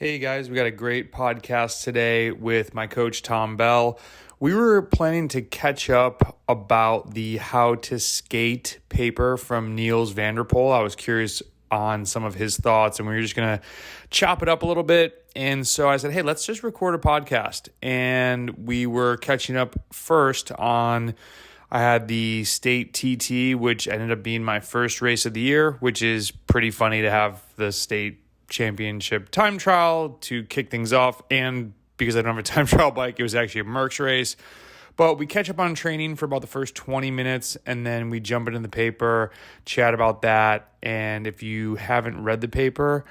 Hey guys, we got a great podcast today with my coach Tom Bell. We were planning to catch up about the How to Skate paper from Nils Van Der Poel. I was curious on some of his thoughts and we were just going to chop it up a little bit. And so I said, hey, let's just record a podcast. And we were catching up first on, I had the state TT, which ended up being my first race of the year, which is pretty funny to have the state championship time trial to kick things off, and because I don't have a time trial bike, it was actually a Merckx race. But we catch up on training for about the first 20 minutes and then we jump into the paper, chat about that. And if you haven't read the paper,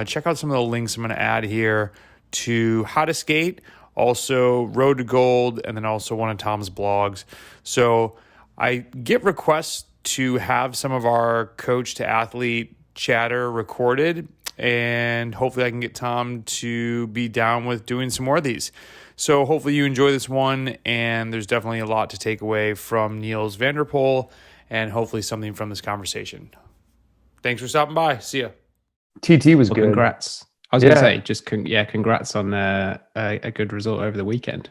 check out some of the links I'm going to add here to How to Skate, also Road to Gold, and then also one of Tom's blogs. So I get requests to have some of our coach to athlete chatter recorded, and hopefully I can get Tom to be down with doing some more of these. So hopefully you enjoy this one, and there's definitely a lot to take away from Nils Van Der Poel, and hopefully something from this conversation. Thanks for stopping by. See ya. TT was good. Congrats. I was going to say, just congrats on a good result over the weekend.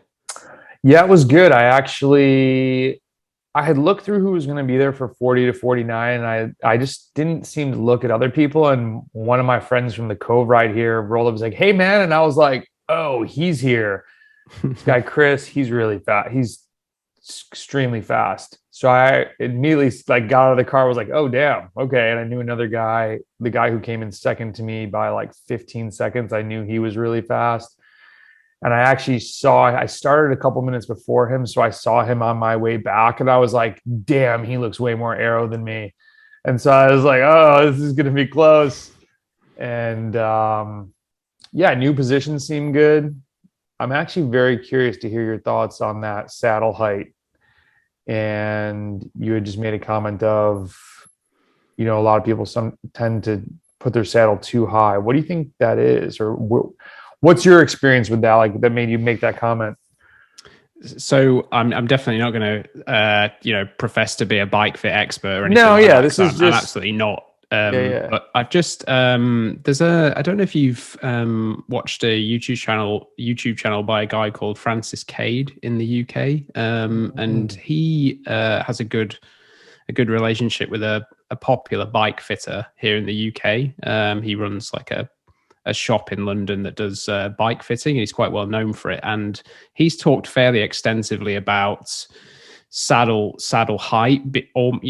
Yeah, it was good. I had looked through who was going to be there for 40 to 49, and I just didn't seem to look at other people. And one of my friends from the Cove right here rolled up and was like, hey, man. And I was like, oh, he's here. This guy, Chris, he's really fast. He's extremely fast. So I immediately got out of the car, was like, oh, damn. Okay. And I knew another guy, the guy who came in second to me by like 15 seconds. I knew he was really fast. And I started a couple minutes before him. So I saw him on my way back and I was like, damn, he looks way more aero than me. And so I was like, oh, this is going to be close. And new positions seem good. I'm actually very curious to hear your thoughts on that saddle height. And you had just made a comment of, a lot of people tend to put their saddle too high. What do you think that is? Or what's your experience with that? That made you make that comment? So I'm definitely not going to, profess to be a bike fit expert or anything. No, I'm absolutely not. But I've just, I don't know if you've watched a YouTube channel by a guy called Francis Cade in the UK. And he has a good relationship with a popular bike fitter here in the UK. He runs like a shop in London that does bike fitting, and he's quite well known for it. And he's talked fairly extensively about saddle height, or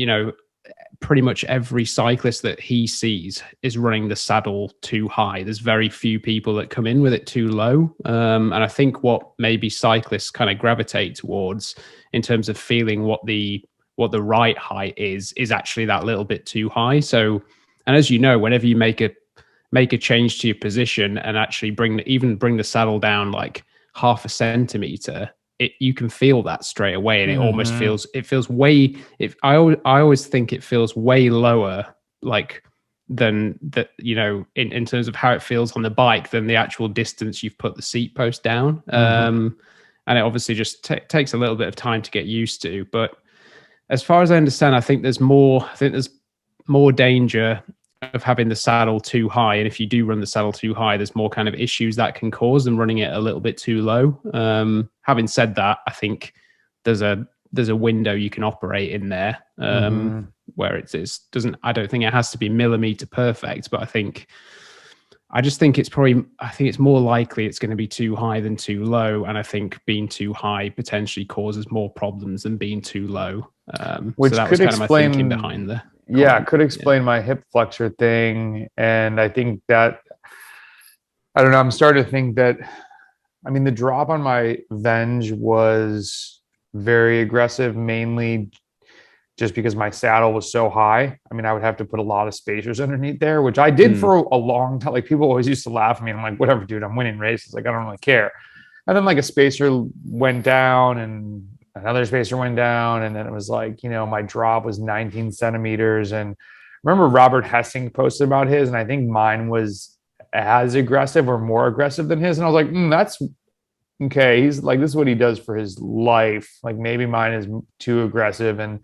pretty much every cyclist that he sees is running the saddle too high. There's very few people that come in with it too low. And I think what maybe cyclists kind of gravitate towards in terms of feeling what the right height is actually that little bit too high. So, and as you know, whenever you make a change to your position and actually bring the saddle down like half a centimeter, you can feel that straight away, and it almost feels way. I always think it feels way lower, like than that. In terms of how it feels on the bike than the actual distance you've put the seat post down. And it obviously just takes a little bit of time to get used to. But as far as I understand, I think there's more danger of having the saddle too high, and if you do run the saddle too high, there's more kind of issues that can cause than running it a little bit too low. Having said that, I think there's a window you can operate in there where it doesn't. I don't think it has to be millimeter perfect, but I just think it's more likely it's going to be too high than too low, and I think being too high potentially causes more problems than being too low. Which so that could was kind of my explain thinking behind the. Yeah, it could explain my hip flexor thing. And I think that, I don't know, I'm starting to think that, the drop on my Venge was very aggressive, mainly just because my saddle was so high. I would have to put a lot of spacers underneath there, which I did for a long time. Like, people always used to laugh at me. I'm like, whatever, dude, I'm winning races. Like, I don't really care. And then a spacer went down and another spacer went down, and then it was my drop was 19 centimeters. And I remember Robert Hessing posted about his, and I think mine was as aggressive or more aggressive than his. And I was like, that's okay. He's like, this is what he does for his life. Like, maybe mine is too aggressive. And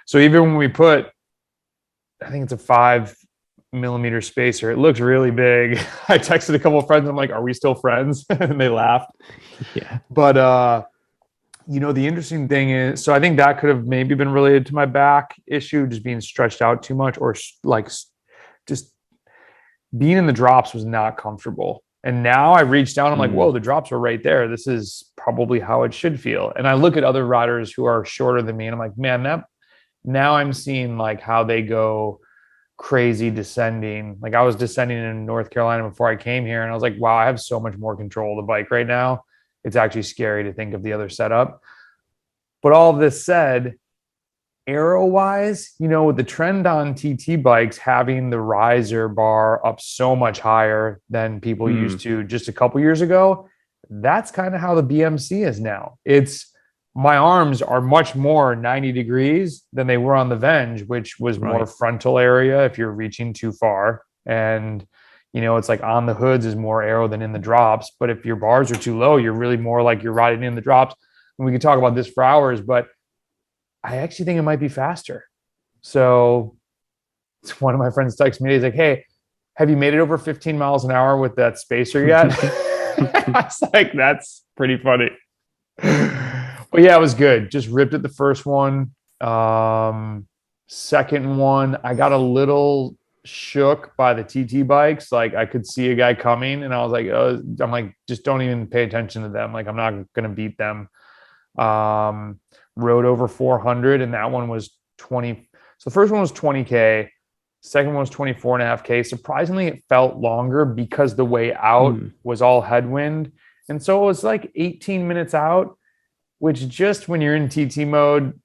so even when we put, I think it's a 5 millimeter spacer. It looks really big. I texted a couple of friends. I'm like, are we still friends? And they laughed. Yeah. But, the interesting thing is, so I think that could have maybe been related to my back issue, just being stretched out too much, or like just being in the drops was not comfortable. And now I reached down, I'm like, whoa, the drops are right there. This is probably how it should feel. And I look at other riders who are shorter than me, and I'm like, man, now I'm seeing like how they go crazy descending. Like I was descending in North Carolina before I came here, and I was like, wow, I have so much more control of the bike right now. It's actually scary to think of the other setup. But all of this said, aero wise, with the trend on TT bikes having the riser bar up so much higher than people used to just a couple years ago, that's kind of how the BMC is now. My arms are much more 90 degrees than they were on the Venge, which was more frontal area if you're reaching too far. And, it's like on the hoods is more aero than in the drops. But if your bars are too low, you're really more like you're riding in the drops. And we can talk about this for hours, but I actually think it might be faster. So one of my friends texted me. He's like, hey, have you made it over 15 miles an hour with that spacer yet? I was like, that's pretty funny. But yeah, it was good. Just ripped it the first one. Second one, I got a little shook by the TT bikes. Like I could see a guy coming, and I was like, I'm like, just don't even pay attention to them. Like I'm not going to beat them. Rode over 400, and that one was 20. So the first one was 20K. Second one was 24.5K. Surprisingly, it felt longer because the way out was all headwind. And so it was like 18 minutes out, which just when you're in TT mode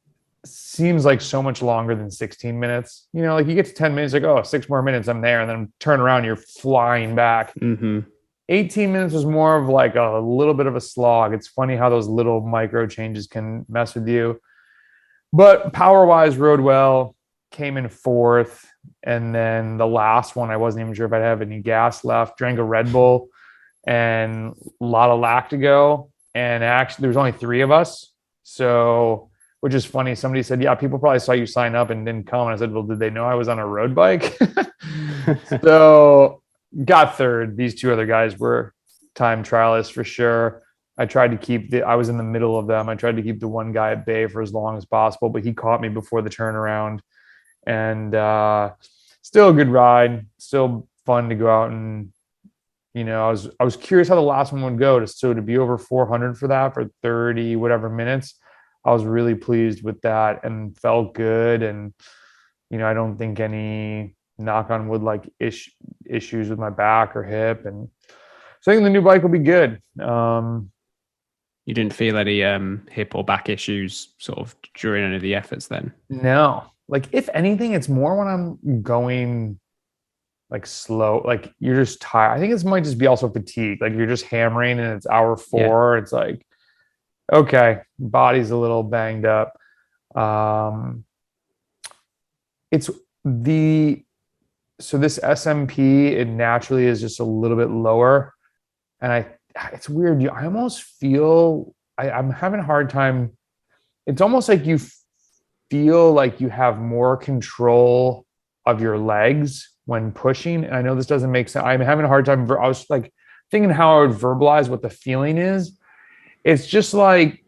seems like so much longer than 16 minutes. Like you get to 10 minutes, like, oh, 6 more minutes, I'm there. And then turn around, you're flying back. 18 minutes was more of like a little bit of a slog. It's funny how those little micro changes can mess with you. But power-wise, rode well, came in fourth. And then the last one, I wasn't even sure if I'd have any gas left. Drank a Red Bull and a lot of lactigo. And actually, there was only 3 of us. So, which is funny. Somebody said, yeah, people probably saw you sign up and didn't come. And I said, well, did they know I was on a road bike? So got third. These 2 other guys were time trialists for sure. I tried to keep I was in the middle of them. I tried to keep the one guy at bay for as long as possible, but he caught me before the turnaround. And still a good ride, still fun to go out and, I was curious how the last one would go. To be over 400 for that for 30 whatever minutes, I was really pleased with that and felt good. And I don't think any knock on wood like issues with my back or hip, and so I think the new bike will be good. You didn't feel any hip or back issues sort of during any of the efforts then? No, like if anything, it's more when I'm going like slow, like you're just tired. I think this might just be also fatigue. Like you're just hammering and it's hour 4. Yeah. It's like, okay, body's a little banged up. So this SMP, it naturally is just a little bit lower. And it's weird. I almost feel I'm having a hard time. It's almost like you feel like you have more control of your legs when pushing. And I know this doesn't make sense. I'm having a hard time. I was like thinking how I would verbalize what the feeling is. It's just like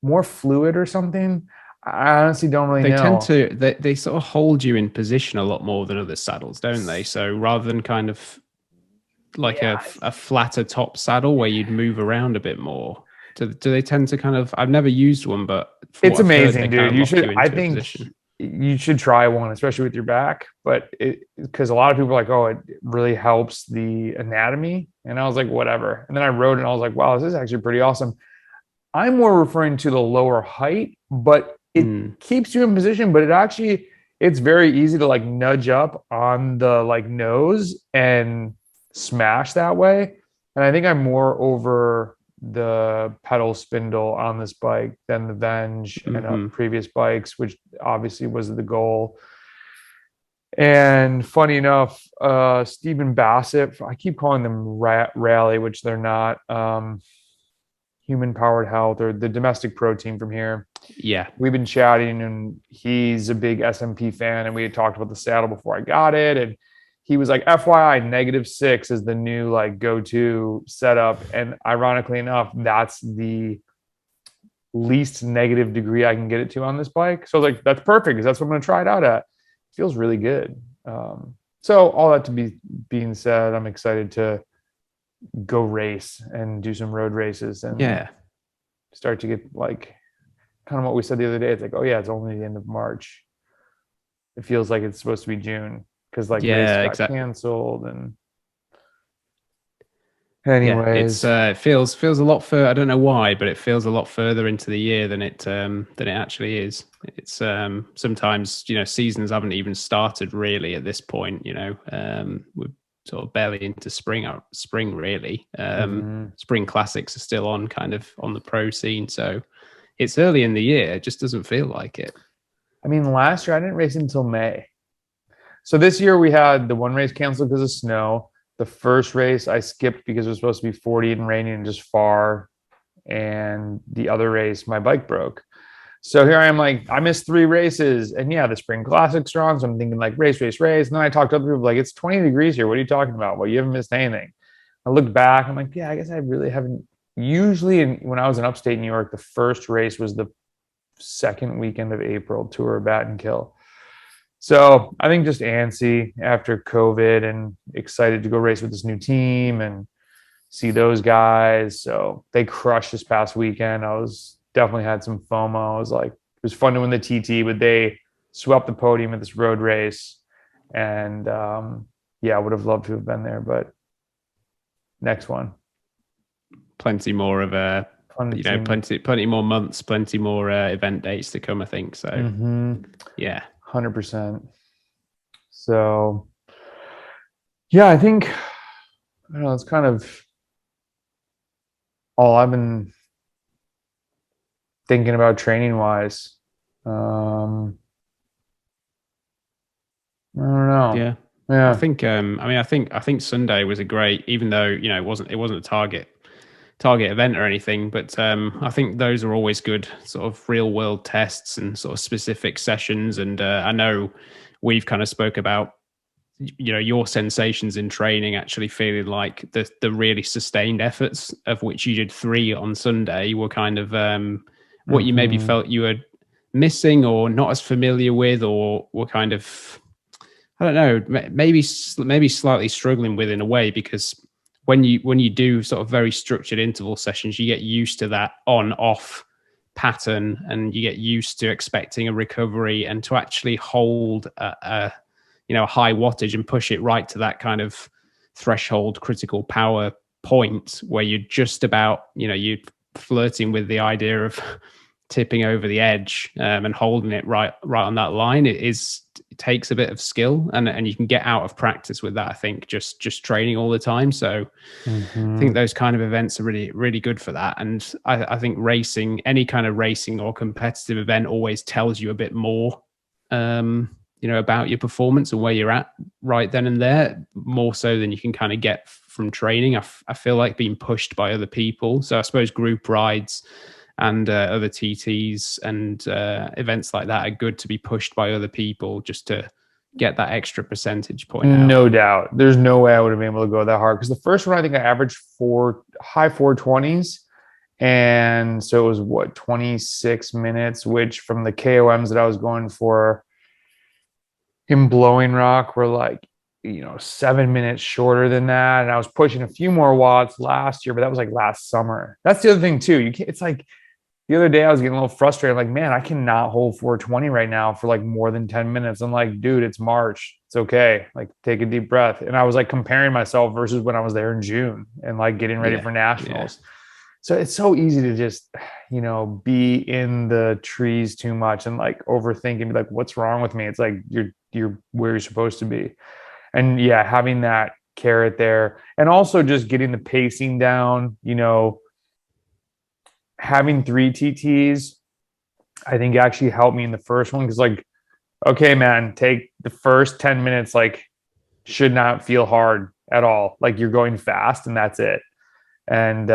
more fluid or something. I honestly don't really know. They sort of hold you in position a lot more than other saddles, don't they? So rather than kind of like a flatter top saddle where you'd move around a bit more, do they tend to kind of, I've never used one, but it's amazing, dude. You should, I think you should try one, especially with your back, but because a lot of people are like, oh, it really helps the anatomy. And I was like, whatever. And then I rode it and I was like, wow, this is actually pretty awesome. I'm more referring to the lower height, but it keeps you in position, but it's very easy to like nudge up on the like nose and smash that way. And I think I'm more over the pedal spindle on this bike than the Venge and previous bikes, which obviously was the goal. And funny enough, Stephen Bassett, I keep calling them Rally, which they're not. Human Powered Health, or the Domestic Pro team from here. Yeah. We've been chatting, and he's a big SMP fan, and we had talked about the saddle before I got it, and he was like, FYI, -6 is the new like go-to setup. And ironically enough, that's the least negative degree I can get it to on this bike. So like, that's perfect, because that's what I'm going to try it out at. It feels really good. So all that to be being said, I'm excited to go race and do some road races and start to get like kind of what we said the other day. It's like, oh yeah, it's only the end of March. It feels like it's supposed to be June, because like race got canceled. And anyways, it feels a lot further. I don't know why, but it feels a lot further into the year than it actually is. It's sometimes, you know, seasons haven't even started really at this point. You know, we're sort of barely into spring really. Spring classics are still on the pro scene, so it's early in the year. It just doesn't feel like it. I mean, last year I didn't race until May. So this year we had the one race canceled because of snow. The first race I skipped because it was supposed to be 40 and raining and just far. And the other race, my bike broke. So here I am, like, I missed 3 races. And yeah, the spring classics are on. So I'm thinking like race. And then I talked to other people like, it's 20 degrees here. What are you talking about? Well, you haven't missed anything. I looked back. I'm like, yeah, I guess I really haven't. Usually when I was in upstate New York, the first race was the second weekend of April, Tour of Bat and Kill. So I think just antsy after COVID and excited to go race with this new team and see those guys. So they crushed this past weekend. I was definitely had some FOMO. I was like, it was fun to win the TT, but they swept the podium at this road race. And yeah, I would have loved to have been there, but next one. Plenty more of plenty more months, plenty more event dates to come, I think. So yeah. 100%. So yeah, I think, I don't know, it's kind of all I've been thinking about training wise. I don't know. Yeah. I think I think Sunday was a great, even though, you know, it wasn't a target event or anything, but I think those are always good sort of real world tests and sort of specific sessions. And I know we've kind of spoke about, you know, your sensations in training, actually feeling like the really sustained efforts, of which you did 3 on Sunday, were kind of what you maybe felt you were missing or not as familiar with, or were kind of, I don't know, maybe slightly struggling with in a way, because when you do sort of very structured interval sessions, you get used to that on-off pattern, and you get used to expecting a recovery, and to actually hold a high wattage and push it right to that kind of threshold critical power point where you're just about, you know, you're flirting with the idea of tipping over the edge, and holding it right on that line. It takes a bit of skill, and you can get out of practice with that, I think, just training all the time. So I think those kind of events are really, really good for that. And I think racing, any kind of racing or competitive event, always tells you a bit more, you know, about your performance and where you're at right then and there, more so than you can kind of get from training. I feel like being pushed by other people. So I suppose group rides and other TTs and events like that are good to be pushed by other people, just to get that extra percentage point out. No doubt. There's no way I would have been able to go that hard, because the first one I think I averaged high 420s, and so it was 26 minutes, which from the KOMs that I was going for in Blowing Rock were like, you know, 7 minutes shorter than that. And I was pushing a few more watts last year, but that was like last summer. That's the other thing too. It's like, the other day I was getting a little frustrated. Like, man, I cannot hold 420 right now for like more than 10 minutes. I'm like, dude, it's March. It's okay. Like, take a deep breath. And I was like comparing myself versus when I was there in June and like getting ready for nationals. Yeah. So it's so easy to just, you know, be in the trees too much and like overthink and be like, what's wrong with me? It's like, you're where you're supposed to be. And yeah, having that carrot there, and also just getting the pacing down, you know, having 3 TTs, I think actually helped me in the first one. Cause like, okay, man, take the first 10 minutes, like, should not feel hard at all. Like, you're going fast and that's it. And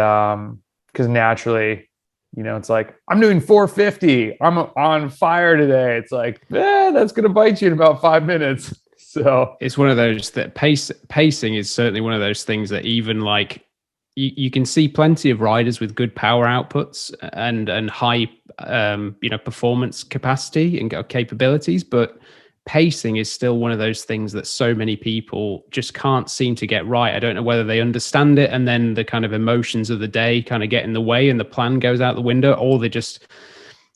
because naturally, it's like, I'm doing 450. I'm on fire today. It's like, that's going to bite you in about 5 minutes. So it's one of those that pacing is certainly one of those things that even like you can see plenty of riders with good power outputs and high, performance capacity and capabilities, but pacing is still one of those things that so many people just can't seem to get right. I don't know whether they understand it and then the kind of emotions of the day kind of get in the way and the plan goes out the window, or they just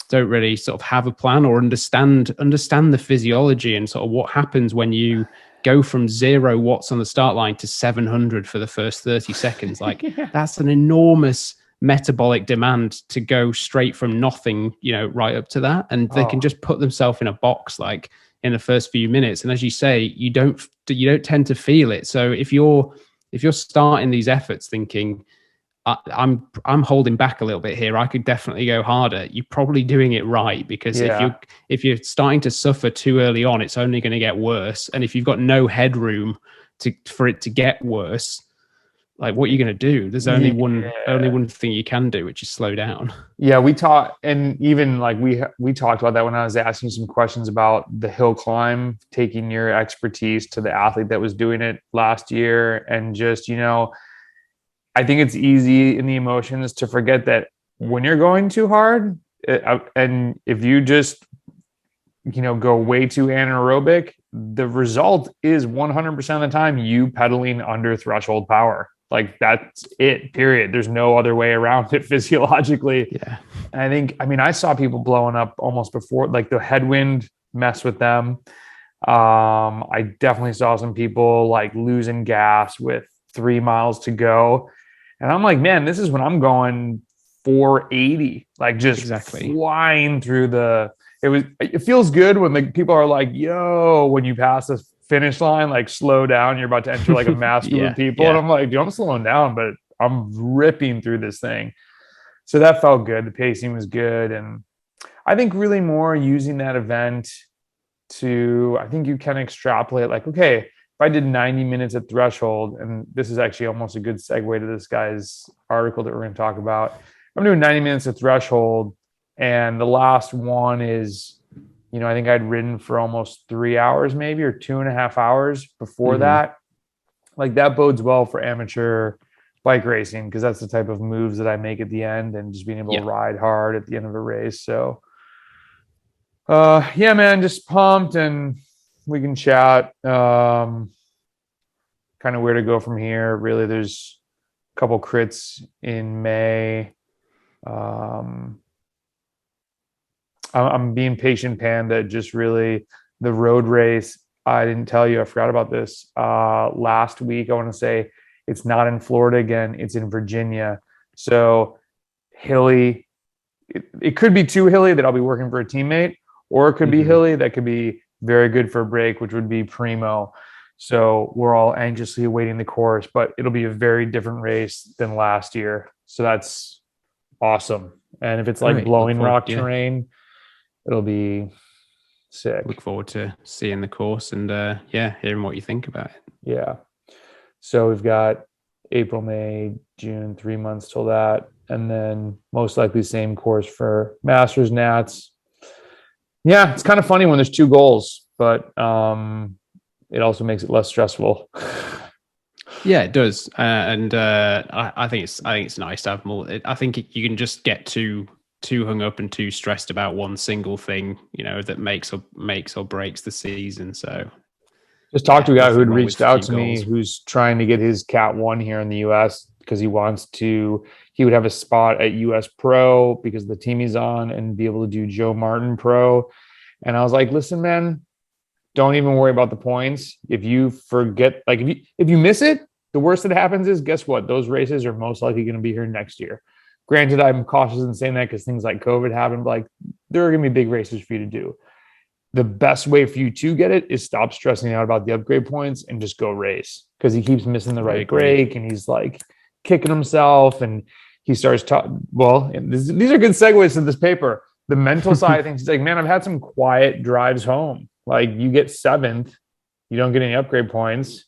don't really sort of have a plan or understand the physiology and sort of what happens when you go from 0 watts on the start line to 700 for the first 30 seconds. Like that's an enormous metabolic demand to go straight from nothing, right up to that. And they can just put themselves in a box, like in the first few minutes. And as you say, you don't tend to feel it. So if you're starting these efforts thinking, I'm holding back a little bit here, I could definitely go harder, you're probably doing it right, because if you're starting to suffer too early on, it's only going to get worse. And if you've got no headroom for it to get worse, like what are you going to do? There's only one thing you can do, which is slow down. Yeah, we talked, and even like we talked about that when I was asking some questions about the hill climb, taking your expertise to the athlete that was doing it last year, and just I think it's easy in the emotions to forget that when you're going too hard, and if you just, go way too anaerobic, the result is 100% of the time you pedaling under threshold power. Like that's it, period. There's no other way around it physiologically. Yeah. And I saw people blowing up almost before, like the headwind messed with them. I definitely saw some people like losing gas with 3 miles to go. And I'm like, man, this is when I'm going 480, like just flying through it feels good when the people are like, yo, when you pass the finish line, like slow down, you're about to enter like a mass group of people. And I'm like, dude, I'm slowing down, but I'm ripping through this thing. So that felt good. The pacing was good. And I think really more using that event I think you can extrapolate like, okay, if I did 90 minutes at threshold, and this is actually almost a good segue to this guy's article that we're going to talk about. I'm doing 90 minutes at threshold, and the last one is, I think I'd ridden for almost 3 hours, maybe, or 2.5 hours before that. Like that bodes well for amateur bike racing, because that's the type of moves that I make at the end, and just being able to ride hard at the end of a race. So, man, just pumped, and we can chat. Kind of where to go from here. Really, there's a couple crits in May. I'm being patient panda. Just really the road race. I didn't tell you, I forgot about this. Last week, I want to say it's not in Florida again. It's in Virginia. So hilly. It could be too hilly that I'll be working for a teammate, or it could be hilly that could be very good for a break, which would be primo. So we're all anxiously awaiting the course, but it'll be a very different race than last year. So that's awesome. And if it's like blowing rock terrain, it'll be sick. Look forward to seeing the course and hearing what you think about it. Yeah. So we've got April, May, June, 3 months till that. And then most likely same course for Masters, Nats. Yeah, it's kind of funny when there's 2 goals, but it also makes it less stressful. Yeah, it does. I think it's nice to have more. I think you can just get too hung up and too stressed about one single thing, that makes or breaks the season. So just talked to a guy who'd reached out to me who's trying to get his Cat 1 here in the US because he would have a spot at US Pro because of the team he's on, and be able to do Joe Martin Pro. And I was like, listen, man, don't even worry about the points. If you forget, like if you miss it, the worst that happens is, guess what? Those races are most likely going to be here next year. Granted, I'm cautious in saying that because things like COVID happen, but like there are going to be big races for you to do. The best way for you to get it is stop stressing out about the upgrade points and just go race, because he keeps missing the right break and he's like kicking himself, and he starts talking. Well, these are good segues to this paper. The mental side of things, he's like, man, I've had some quiet drives home. Like you get 7th, you don't get any upgrade points.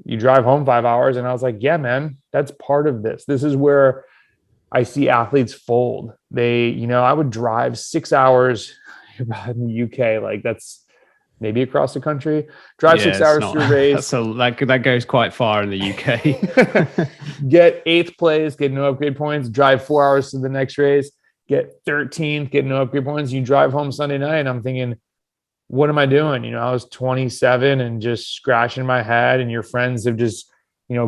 You drive home 5 hours. And I was like, yeah, man, that's part of this. This is where I see athletes fold. I would drive 6 hours in the UK, like that's maybe across the country, drive 6 hours to a race. That goes quite far in the UK. Get 8th place, get no upgrade points, drive 4 hours to the next race, get 13th, get no upgrade points. You drive home Sunday night. And I'm thinking, what am I doing? I was 27 and just scratching my head, and your friends have just,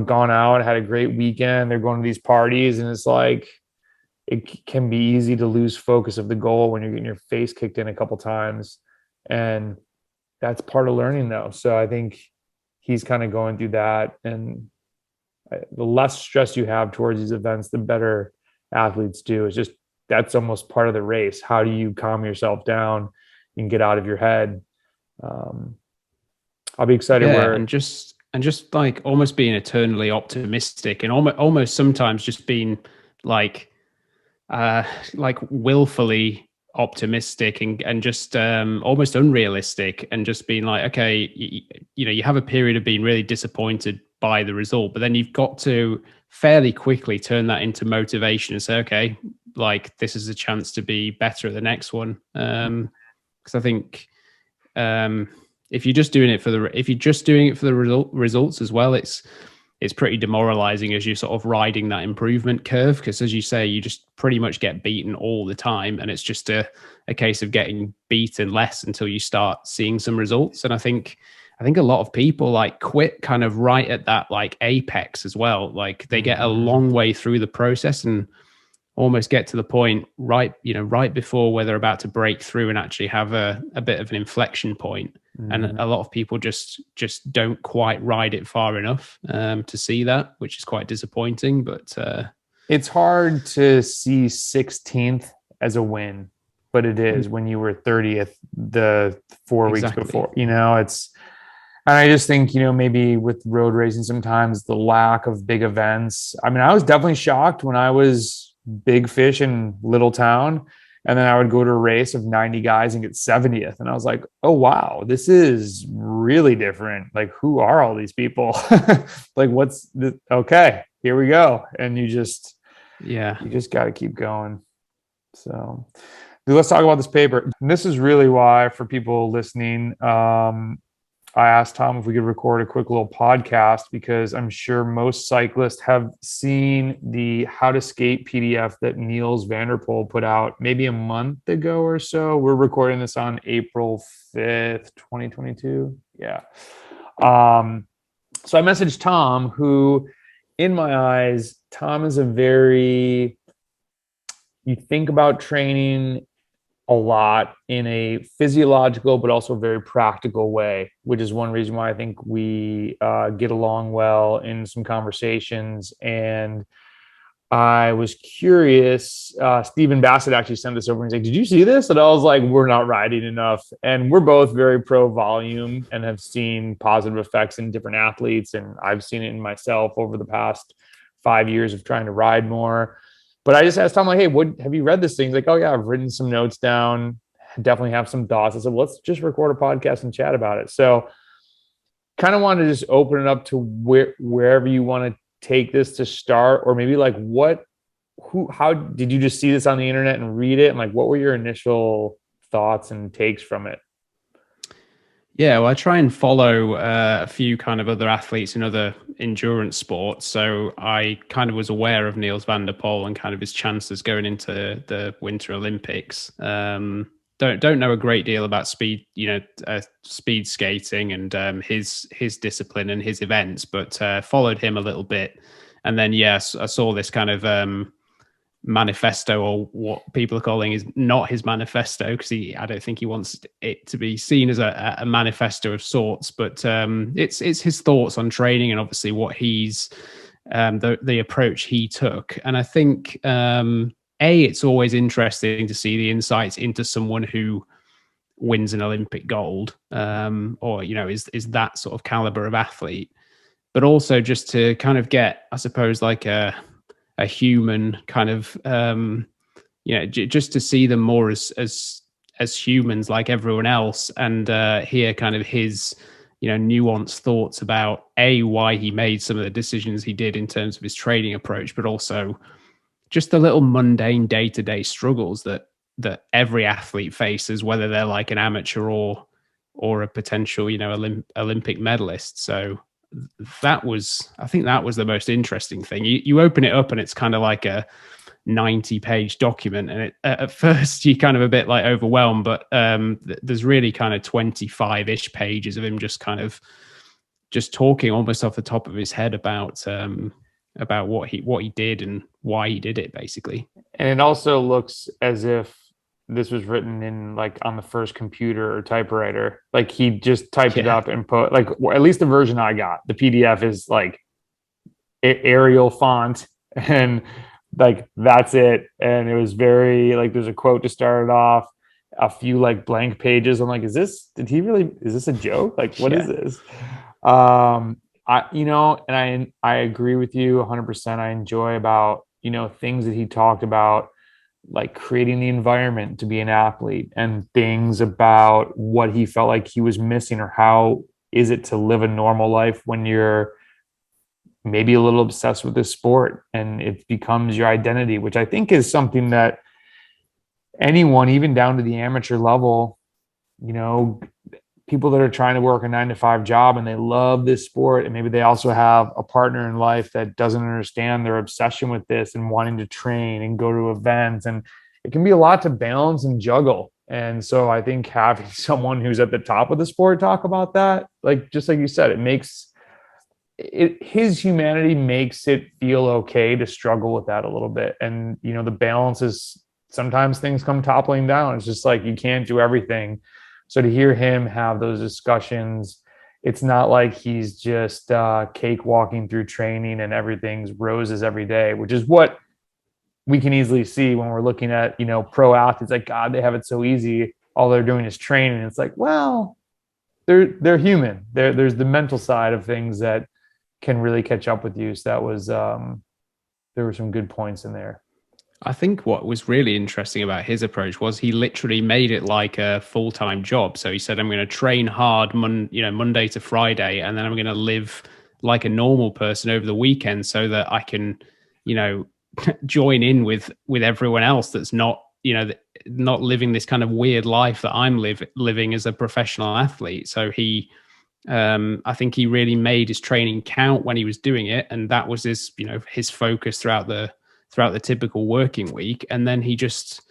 gone out, had a great weekend. They're going to these parties, and it's like, it can be easy to lose focus of the goal when you're getting your face kicked in a couple times. And that's part of learning though. So I think he's kind of going through that, and the less stress you have towards these events, the better athletes do. It's just, that's almost part of the race. How do you calm yourself down and get out of your head? I'll be excited. And just like almost being eternally optimistic, and almost sometimes just being like willfully optimistic and just almost unrealistic, and just being like, okay, you have a period of being really disappointed by the result, but then you've got to fairly quickly turn that into motivation and say, okay, like this is a chance to be better at the next one. Because I think if you're just doing it for the results as well, it's pretty demoralizing as you're sort of riding that improvement curve, because as you say, you just pretty much get beaten all the time, and it's just a case of getting beaten less until you start seeing some results. And I think a lot of people like quit kind of right at that like apex as well. Like they get a long way through the process and almost get to the point right before where they're about to break through and actually have a bit of an inflection point. And a lot of people just don't quite ride it far enough to see that, which is quite disappointing. But it's hard to see 16th as a win, but it is when you were 30th the 4 weeks before. And I just think, maybe with road racing, sometimes the lack of big events. I mean, I was definitely shocked when I was big fish in little town, and then I would go to a race of 90 guys and get 70th. And I was like, oh, wow, this is really different. Like, who are all these people? Like, okay, here we go. And you just got to keep going. So let's talk about this paper. And this is really why, for people listening, I asked Tom if we could record a quick little podcast, because I'm sure most cyclists have seen the How to Skate PDF that Nils Van Der Poel put out maybe a month ago or so. We're recording this on April 5th, 2022. Yeah. So I messaged Tom, who, in my eyes, Tom is you think about training a lot in a physiological but also very practical way, which is one reason why I think we get along well in some conversations. And I was curious, Stephen Bassett actually sent this over and he's like, did you see this? And I was like, we're not riding enough. And we're both very pro volume and have seen positive effects in different athletes, and I've seen it in myself over the past 5 years of trying to ride more. But I just asked Tom, like, hey, have you read this thing? He's like, oh yeah, I've written some notes down, definitely have some thoughts. I said, well, let's just record a podcast and chat about it. So kind of wanted to just open it up to wherever you want to take this to start, or maybe like how did you just see this on the internet and read it? And like, what were your initial thoughts and takes from it? Yeah, well, I try and follow a few kind of other athletes in other endurance sports. So I kind of was aware of Nils Van Der Poel and kind of his chances going into the Winter Olympics. Don't know a great deal about speed skating and his discipline and his events, but followed him a little bit. And then, yes, I saw this kind of manifesto, or what people are calling is not his manifesto, because I don't think he wants it to be seen as a manifesto of sorts, but it's his thoughts on training and obviously what he's the approach he took. And I think it's always interesting to see the insights into someone who wins an Olympic gold, or is that sort of caliber of athlete, but also just to kind of get, I suppose, like a human kind of, just to see them more as humans like everyone else, and hear kind of his, nuanced thoughts about why he made some of the decisions he did in terms of his training approach, but also just the little mundane day-to-day struggles that every athlete faces, whether they're like an amateur or a potential, Olympic medalist. So I think that was the most interesting thing. You open it up and it's kind of like a 90-page document, and at first you're kind of a bit like overwhelmed, but there's really kind of 25-ish pages of him just talking almost off the top of his head about what he did and why he did it, basically. And it also looks as if this was written in like on the first computer or typewriter. Like he just typed it up and put, like, at least the version I got, the PDF is like Arial font, and like that's it. And it was very like, there's a quote to start it off, a few like blank pages. I'm like, is this a joke? Like, what is this? I agree with you 100%. I enjoy about, things that he talked about, like creating the environment to be an athlete, and things about what he felt like he was missing, or how is it to live a normal life when you're maybe a little obsessed with this sport and it becomes your identity, which I think is something that anyone, even down to the amateur level, people that are trying to work a 9-to-5 job and they love this sport, and maybe they also have a partner in life that doesn't understand their obsession with this and wanting to train and go to events, and it can be a lot to balance and juggle. And so I think having someone who's at the top of the sport talk about that, like, just like you said, his humanity makes it feel okay to struggle with that a little bit. And the balance is, sometimes things come toppling down. It's just like, you can't do everything. So to hear him have those discussions, it's not like he's just cakewalking through training and everything's roses every day, which is what we can easily see when we're looking at, pro athletes. Like, God, they have it so easy. All they're doing is training. It's like, well, they're human. There's the mental side of things that can really catch up with you. So that was, there were some good points in there. I think what was really interesting about his approach was he literally made it like a full-time job. So he said, I'm going to train hard Monday to Friday, and then I'm going to live like a normal person over the weekend so that I can, join in with everyone else that's not living this kind of weird life that I'm living as a professional athlete. So he, I think he really made his training count when he was doing it. And that was his focus throughout the typical working week. And then he just,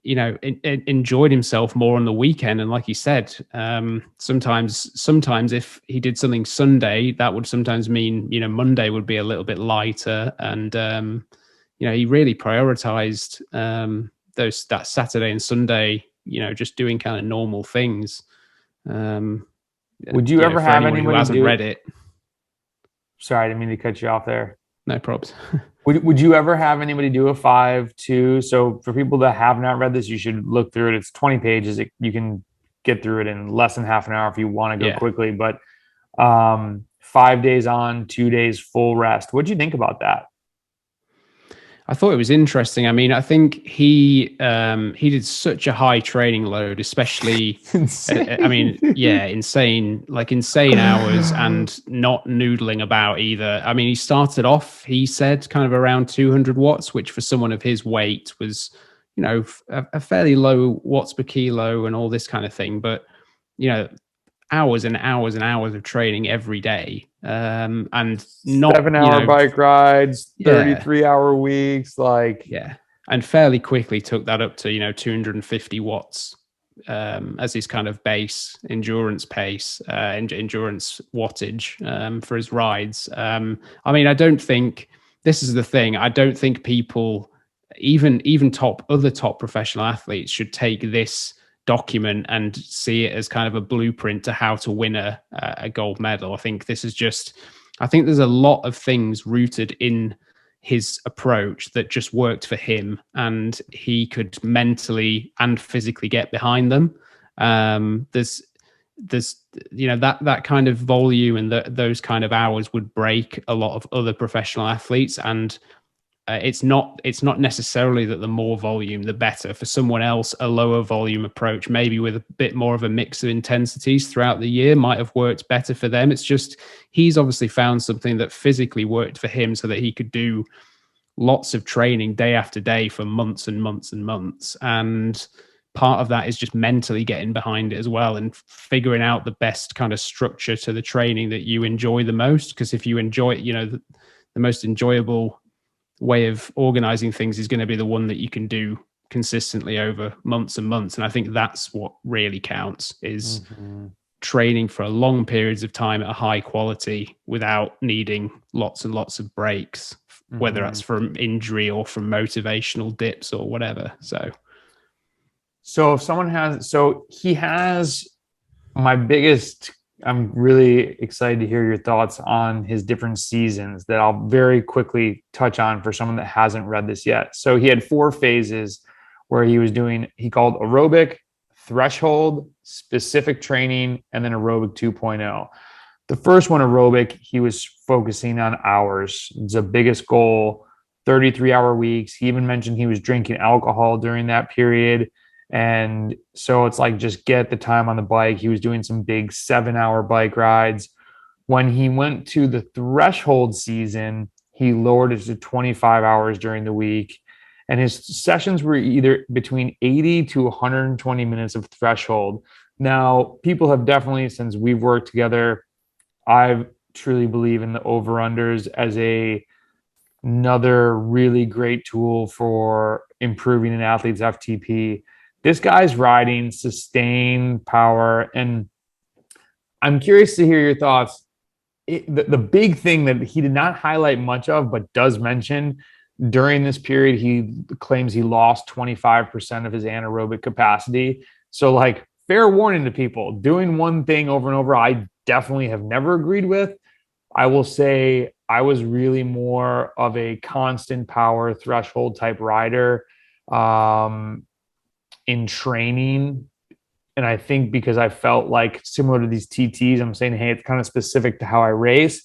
enjoyed himself more on the weekend. And like he said, sometimes if he did something Sunday, that would sometimes mean, Monday would be a little bit lighter. And, he really prioritized that Saturday and Sunday, just doing kind of normal things. Would you ever have anyone who hasn't read it? Sorry, I didn't mean to cut you off there. No probs. Would you ever have anybody do a 5-2? So for people that have not read this, you should look through it. It's 20 pages. You can get through it in less than half an hour if you want to go quickly. But 5 days on, 2 days full rest. What do you think about that? I thought it was interesting. I mean, I think he did such a high training load, especially, insane hours, and not noodling about either. I mean, he started off, he said, kind of around 200 watts, which for someone of his weight was, a fairly low watts per kilo and all this kind of thing. But, hours and hours and hours of training every day. And not 7-hour bike rides, 33-hour weeks, and fairly quickly took that up to 250 watts as his kind of base endurance pace, endurance wattage for his rides. I mean, I don't think this is the thing. I don't think people, even other top professional athletes, should take this document and see it as kind of a blueprint to how to win a gold medal. I think there's a lot of things rooted in his approach that just worked for him, and he could mentally and physically get behind them. There's that kind of volume and those kind of hours would break a lot of other professional athletes, and it's not necessarily that the more volume, the better. For someone else, a lower volume approach, maybe with a bit more of a mix of intensities throughout the year, might have worked better for them. It's just, he's obviously found something that physically worked for him so that he could do lots of training day after day for months and months and months. And part of that is just mentally getting behind it as well and figuring out the best kind of structure to the training that you enjoy the most. Because if you enjoy it, the most enjoyable way of organizing things is going to be the one that you can do consistently over months and months. And I think that's what really counts, is training for long periods of time at a high quality without needing lots and lots of breaks, whether that's from injury or from motivational dips or whatever. So if someone he has I'm really excited to hear your thoughts on his different seasons that I'll very quickly touch on for someone that hasn't read this yet. So he had 4 phases where he called aerobic, threshold, specific training, and then aerobic 2.0. The first one, aerobic, he was focusing on hours. It's the biggest goal, 33-hour weeks. He even mentioned he was drinking alcohol during that period. And so it's like, just get the time on the bike. He was doing some big 7-hour bike rides. When he went to the threshold season, he lowered it to 25 hours during the week. And his sessions were either between 80 to 120 minutes of threshold. Now, people have definitely, since we've worked together, I truly believe in the over-unders as another really great tool for improving an athlete's FTP. This guy's riding sustained power, and I'm curious to hear your thoughts. The big thing that he did not highlight much of, but does mention, during this period, he claims he lost 25% of his anaerobic capacity. So, like, fair warning to people, doing one thing over and over, I definitely have never agreed with. I will say I was really more of a constant power threshold type rider in training. And I think because I felt like, similar to these TTs, I'm saying, hey, it's kind of specific to how I race.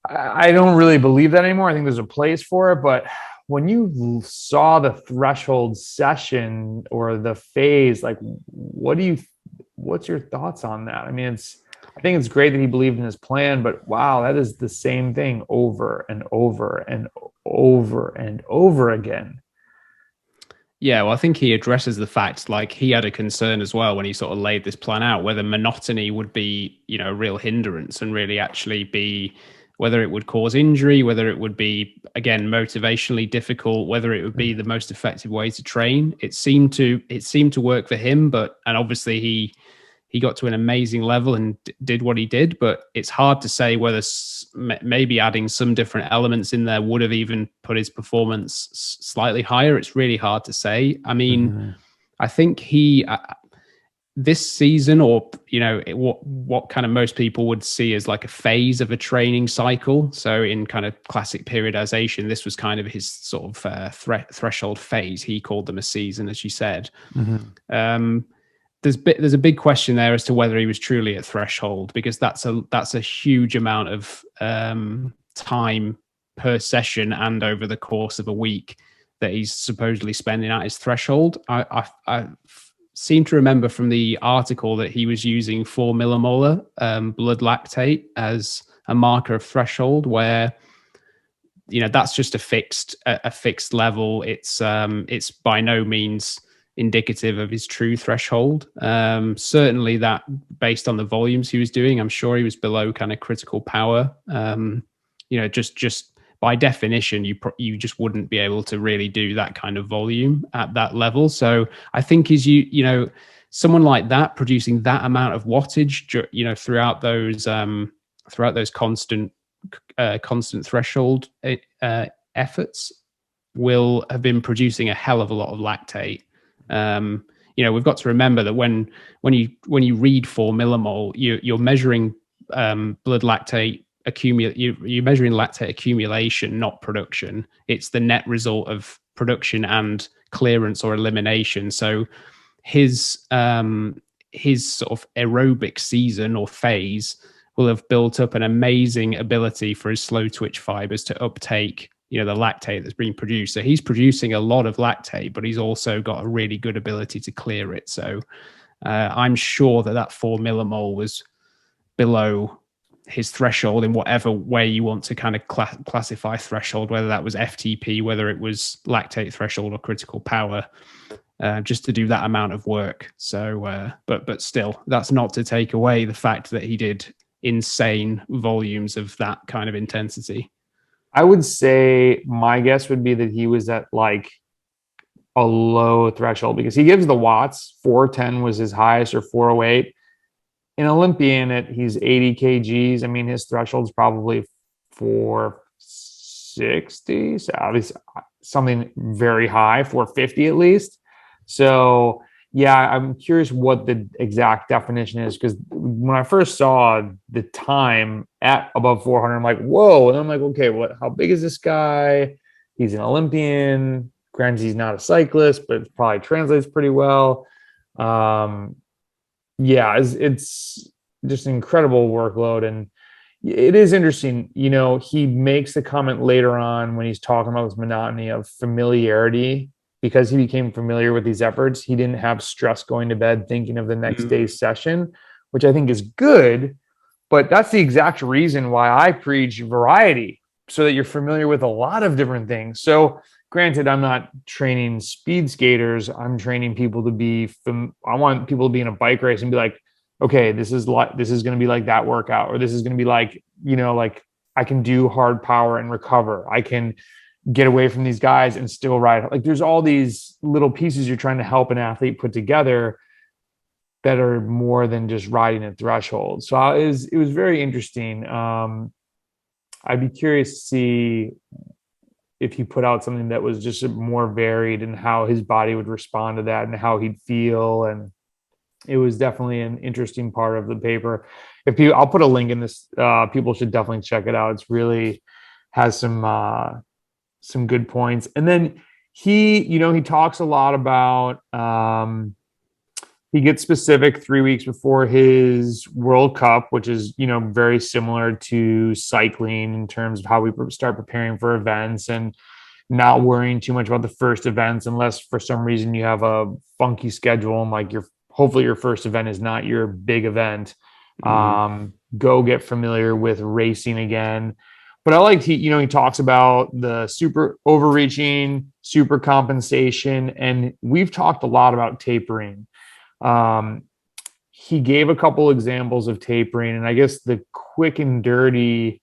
I don't really believe that anymore. I think there's a place for it. But when you saw the threshold session or the phase, like, what's your thoughts on that? I mean, I think it's great that he believed in his plan, but wow, that is the same thing over and over and over and over again. Yeah, well, I think he addresses the fact, like, he had a concern as well when he sort of laid this plan out, whether monotony would be, a real hindrance and really actually be, whether it would cause injury, whether it would be, again, motivationally difficult, whether it would be the most effective way to train. It seemed to work for him, and obviously he got to an amazing level and did what he did, but it's hard to say whether maybe adding some different elements in there would have even put his performance slightly higher. It's really hard to say. I mean, I think this season, or what kind of most people would see as like a phase of a training cycle. So in kind of classic periodization, this was kind of his sort of threshold phase. He called them a season, as you said. There's a big question there as to whether he was truly at threshold, because that's a huge amount of time per session and over the course of a week that he's supposedly spending at his threshold. I seem to remember from the article that he was using 4 millimolar blood lactate as a marker of threshold, where that's just a fixed level. It's by no means indicative of his true threshold. Certainly that, based on the volumes he was doing, I'm sure he was below kind of critical power. Just by definition, you just wouldn't be able to really do that kind of volume at that level. So I think someone like that producing that amount of wattage, throughout those constant threshold efforts, will have been producing a hell of a lot of lactate. We've got to remember that when you read 4 millimole, you're measuring blood lactate you're measuring lactate accumulation, not production. It's the net result of production and clearance or elimination. So his sort of aerobic season or phase will have built up an amazing ability for his slow twitch fibers to uptake the lactate that's being produced. So he's producing a lot of lactate, but he's also got a really good ability to clear it. So I'm sure that 4 millimole was below his threshold in whatever way you want to kind of classify threshold, whether that was FTP, whether it was lactate threshold or critical power, just to do that amount of work. So, but still, that's not to take away the fact that he did insane volumes of that kind of intensity. I would say my guess would be that he was at like a low threshold, because he gives the watts. 410 was his highest, or 408. In Olympian, he's 80 kgs. I mean, his threshold's probably 460, so obviously something very high, 450 at least. So yeah, I'm curious what the exact definition is, because when I first saw the time at above 400, I'm like, whoa. And I'm like, okay, how big is this guy? He's an Olympian. Granted, he's not a cyclist, but it probably translates pretty well. Yeah, it's just an incredible workload. And it is interesting, he makes the comment later on when he's talking about this monotony of familiarity. Because he became familiar with these efforts, he didn't have stress going to bed thinking of the next day's session, which I think is good. But that's the exact reason why I preach variety, so that you're familiar with a lot of different things. So granted, I'm not training speed skaters. I'm training people to be, I want people to be in a bike race and be like, okay, this is going to be like that workout, or this is going to be like, like I can do hard power and recover. I can get away from these guys and still ride. Like there's all these little pieces you're trying to help an athlete put together that are more than just riding a threshold. So it was very interesting. I'd be curious to see if he put out something that was just more varied, and how his body would respond to that and how he'd feel. And it was definitely an interesting part of the paper. I'll put a link in this, people should definitely check it out. It's really has some good points. And then he talks a lot about, he gets specific 3 weeks before his World Cup, which is, very similar to cycling in terms of how we start preparing for events and not worrying too much about the first events, unless for some reason you have a funky schedule and like hopefully your first event is not your big event. Go get familiar with racing again. But I liked he talks about the super overreaching, super compensation, and we've talked a lot about tapering. He gave a couple examples of tapering, and I guess the quick and dirty,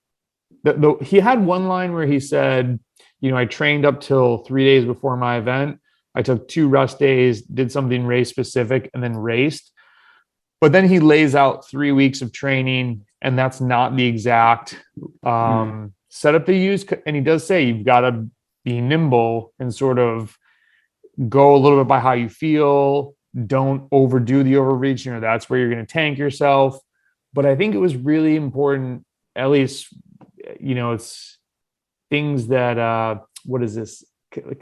he had one line where he said, I trained up till 3 days before my event. I took 2 rest days, did something race specific, and then raced. But then he lays out 3 weeks of training, and that's not the exact setup they use. And he does say you've got to be nimble and sort of go a little bit by how you feel. Don't overdo the overreaching, or that's where you're going to tank yourself. But I think it was really important, at least, it's things that, what is this?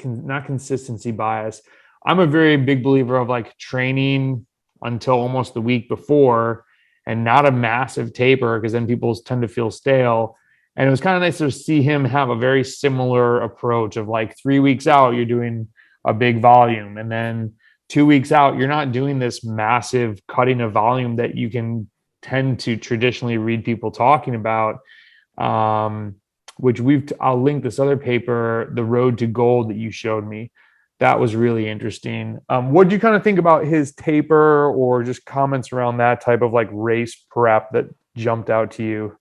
Not consistency bias. I'm a very big believer of like training until almost the week before and not a massive taper, because then people tend to feel stale. And it was kind of nice to see him have a very similar approach of like 3 weeks out, you're doing a big volume. And then 2 weeks out, you're not doing this massive cutting of volume that you can tend to traditionally read people talking about, which I'll link this other paper, The Road to Gold, that you showed me. That was really interesting. What did you kind of think about his taper, or just comments around that type of like race prep that jumped out to you?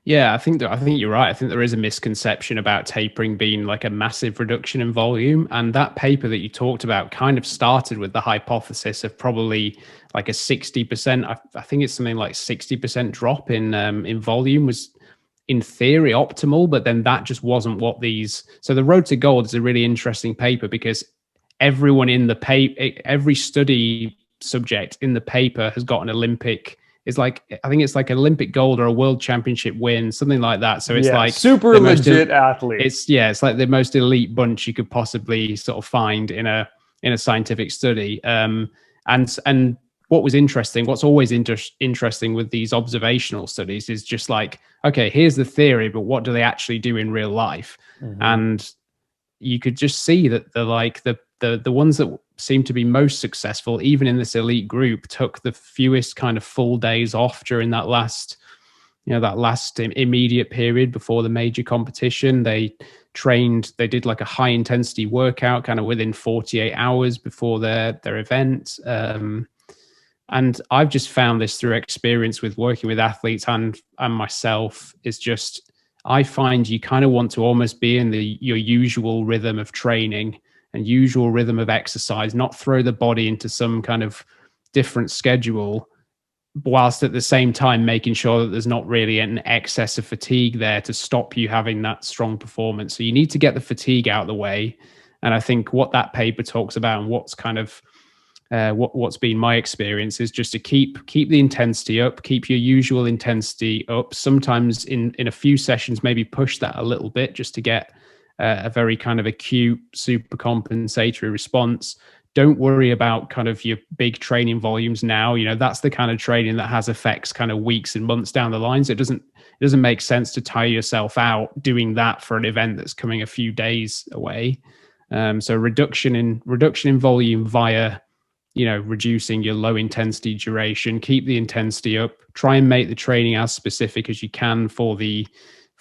Yeah, I think you're right. I think there is a misconception about tapering being like a massive reduction in volume. And that paper that you talked about kind of started with the hypothesis of probably like a 60%. I think it's something like 60% drop in volume was in theory optimal, but then that just wasn't what these. So the Road to Gold is a really interesting paper, because everyone in the paper, every study subject in the paper has got an Olympic. It's like, I think it's like an Olympic gold or a world championship win, something like that. So it's like super legit athlete. It's like the most elite bunch you could possibly sort of find in a scientific study. And what was interesting, what's always interesting with these observational studies is just like, okay, here's the theory, but what do they actually do in real life? Mm-hmm. And you could just see that the ones that seem to be most successful, even in this elite group, took the fewest kind of full days off during that last that last immediate period before the major competition, they did like a high intensity workout kind of within 48 hours before their event. And I've just found this through experience with working with athletes and myself, is just, I find you kind of want to almost be in your usual rhythm of training and usual rhythm of exercise, not throw the body into some kind of different schedule, whilst at the same time making sure that there's not really an excess of fatigue there to stop you having that strong performance. So you need to get the fatigue out of the way. And I think what that paper talks about, and what's kind of what's been my experience, is just to keep the intensity up, keep your usual intensity up. Sometimes in a few sessions, maybe push that a little bit just to get a very kind of acute super compensatory response. Don't worry about kind of your big training volumes now. That's the kind of training that has effects kind of weeks and months down the line. So it doesn't make sense to tire yourself out doing that for an event that's coming a few days away. So reduction in volume via, reducing your low intensity duration, keep the intensity up, try and make the training as specific as you can for the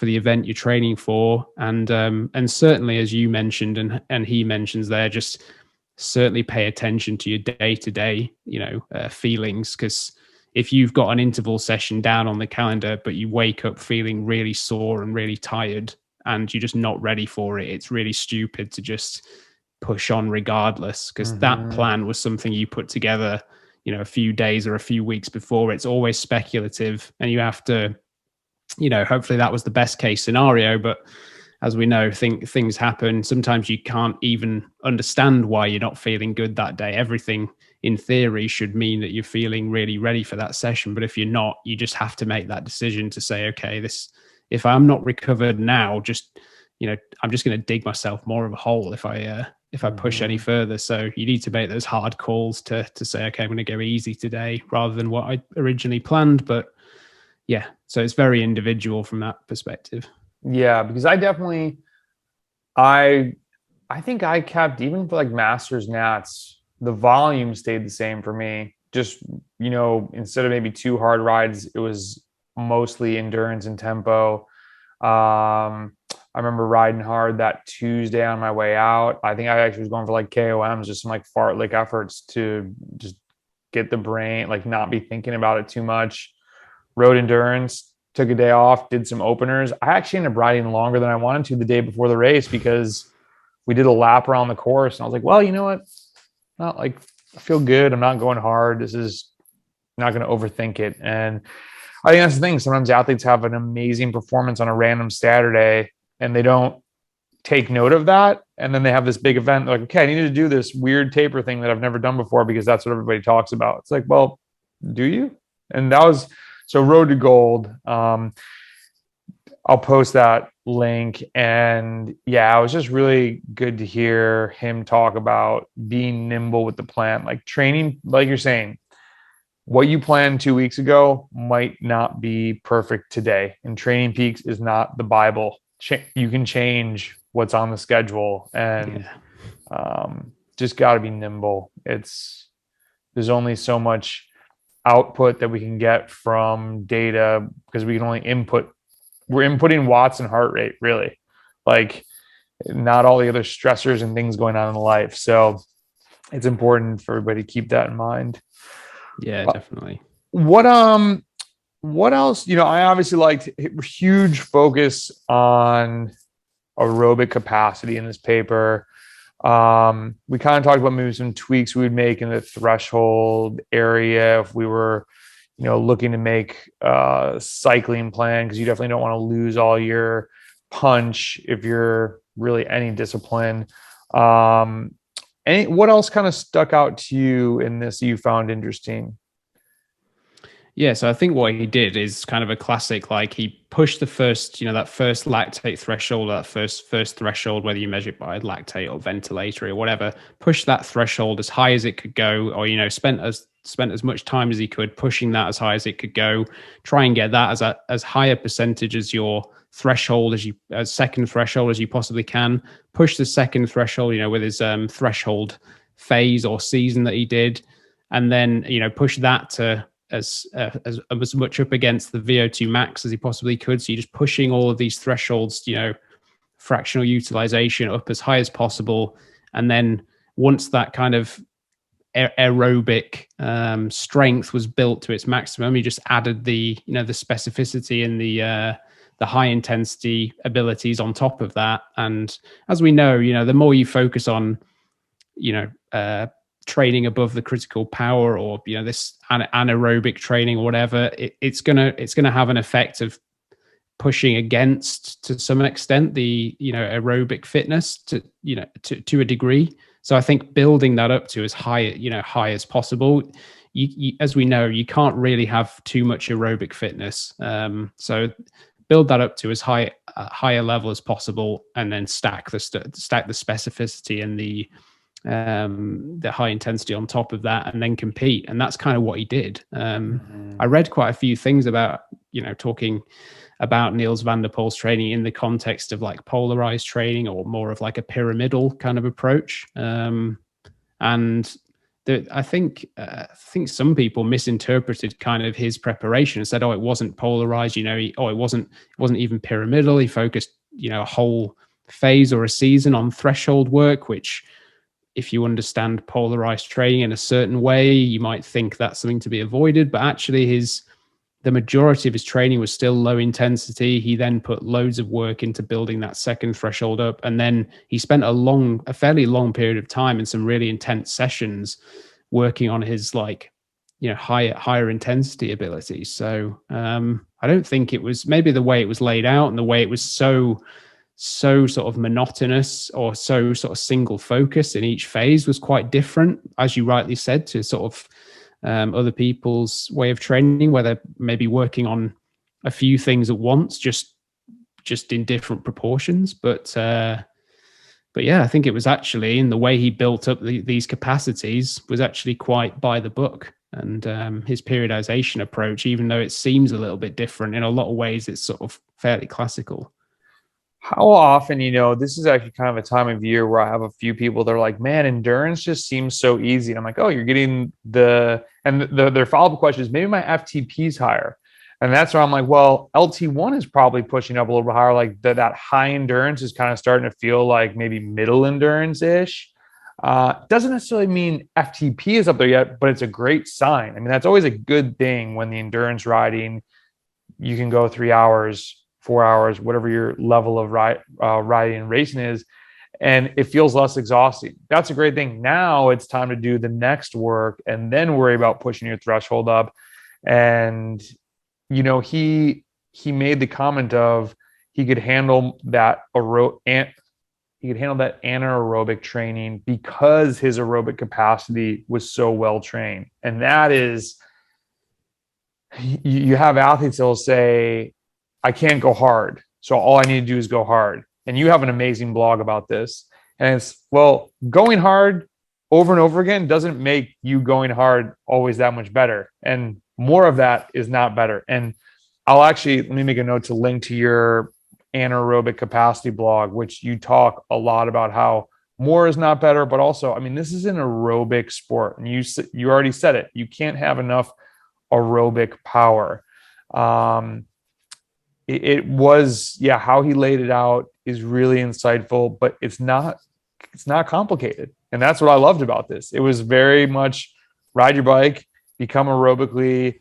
event you're training for. And certainly, as you mentioned, and he mentions there, just certainly pay attention to your day-to-day, feelings. Because if you've got an interval session down on the calendar, but you wake up feeling really sore and really tired and you're just not ready for it, it's really stupid to just push on regardless, because that plan was something you put together, a few days or a few weeks before. It's always speculative, and you have to, hopefully that was the best case scenario, but as we know, things happen. Sometimes you can't even understand why you're not feeling good that day. Everything in theory should mean that you're feeling really ready for that session. But if you're not, you just have to make that decision to say, okay, if I'm not recovered now, I'm just going to dig myself more of a hole if I push any further. So you need to make those hard calls to say, okay, I'm going to go easy today rather than what I originally planned. But yeah, so it's very individual from that perspective. Yeah, because I think I kept, even for like Masters Nats, the volume stayed the same for me. Just, instead of maybe 2 hard rides, it was mostly endurance and tempo. I remember riding hard that Tuesday on my way out. I think I actually was going for like KOMs, just some like fartlek efforts to just get the brain, like not be thinking about it too much. Road endurance, took a day off, did some openers. I actually ended up riding longer than I wanted to the day before the race because we did a lap around the course. And I was like, well, you know what? Not like, I feel good. I'm not going hard. This is not going to overthink it. And I think that's the thing. Sometimes athletes have an amazing performance on a random Saturday and they don't take note of that. And then they have this big event. They're like, okay, I need to do this weird taper thing that I've never done before because that's what everybody talks about. It's like, well, do you? And that was, so Road to Gold, I'll post that link. And yeah, it was just really good to hear him talk about being nimble with the plan, like training, like you're saying, what you planned 2 weeks ago might not be perfect today. And Training Peaks is not the Bible. You can change what's on the schedule, and just got to be nimble. There's only so much output that we can get from data because we can only we're inputting watts and heart rate, really, like not all the other stressors and things going on in life. So it's important for everybody to keep that in mind. Yeah, definitely. What else? I obviously liked huge focus on aerobic capacity in this paper. We kind of talked about maybe some tweaks we would make in the threshold area if we were, looking to make a cycling plan, because you definitely don't want to lose all your punch if you're really any discipline. What else kind of stuck out to you in this you found interesting? Yeah, so I think what he did is kind of a classic, like he pushed the first, that first lactate threshold, that first threshold, whether you measure it by lactate or ventilatory or whatever, pushed that threshold as high as it could go, or, spent as much time as he could pushing that as high as it could go, try and get that as high a percentage as your threshold, as second threshold as you possibly can, push the second threshold, with his threshold phase or season that he did, and then, push that to as much up against the VO2 max as he possibly could. So you're just pushing all of these thresholds, fractional utilization up as high as possible. And then once that kind of aerobic strength was built to its maximum, you just added the specificity and the high intensity abilities on top of that. And as we know, the more you focus on, training above the critical power, or, this anaerobic training or whatever, it's gonna have an effect of pushing against, to some extent, the, aerobic fitness to a degree. So I think building that up to as high as possible. You, as we know, you can't really have too much aerobic fitness. So build that up to as higher level as possible, and then stack the specificity and the high intensity on top of that, and then compete. And that's kind of what he did. I read quite a few things about, talking about Nils Van Der Poel's training in the context of like polarized training, or more of like a pyramidal kind of approach. I think some people misinterpreted kind of his preparation and said, oh, it wasn't polarized, it wasn't even pyramidal. He focused, a whole phase or a season on threshold work, which, if you understand polarized training in a certain way, you might think that's something to be avoided. But actually, the majority of his training was still low intensity. He then put loads of work into building that second threshold up. And then he spent a fairly long period of time in some really intense sessions working on his higher intensity abilities. So I don't think it was, maybe the way it was laid out and the way it was so sort of monotonous, or so sort of single focus in each phase, was quite different, as you rightly said, to sort of other people's way of training, where they're maybe working on a few things at once, just in different proportions. But yeah, I think it was actually, in the way he built up these capacities, was actually quite by the book. And his periodization approach, even though it seems a little bit different, in a lot of ways, it's sort of fairly classical. How often, this is actually kind of a time of year where I have a few people that are like, man, endurance just seems so easy. And I'm like, oh, you're getting their follow-up question is, maybe my FTP is higher. And that's where I'm like, well, LT1 is probably pushing up a little bit higher. Like that high endurance is kind of starting to feel like maybe middle endurance-ish. Doesn't necessarily mean FTP is up there yet, but it's a great sign. I mean, that's always a good thing when the endurance riding, you can go 3 hours, 4 hours, whatever your level of riding and racing is, and it feels less exhausting. That's a great thing. Now it's time to do the next work and then worry about pushing your threshold up. And, he made the comment of he could handle that anaerobic training because his aerobic capacity was so well trained. And that is, you have athletes that will say, I can't go hard, so all I need to do is go hard. And you have an amazing blog about this. And it's, well, going hard over and over again doesn't make you going hard always that much better. And more of that is not better. And let me make a note to link to your anaerobic capacity blog, which you talk a lot about how more is not better, but also, I mean, this is an aerobic sport. And you already said it, you can't have enough aerobic power. It was, how he laid it out is really insightful, but it's not complicated. And that's what I loved about this. It was very much ride your bike, become aerobically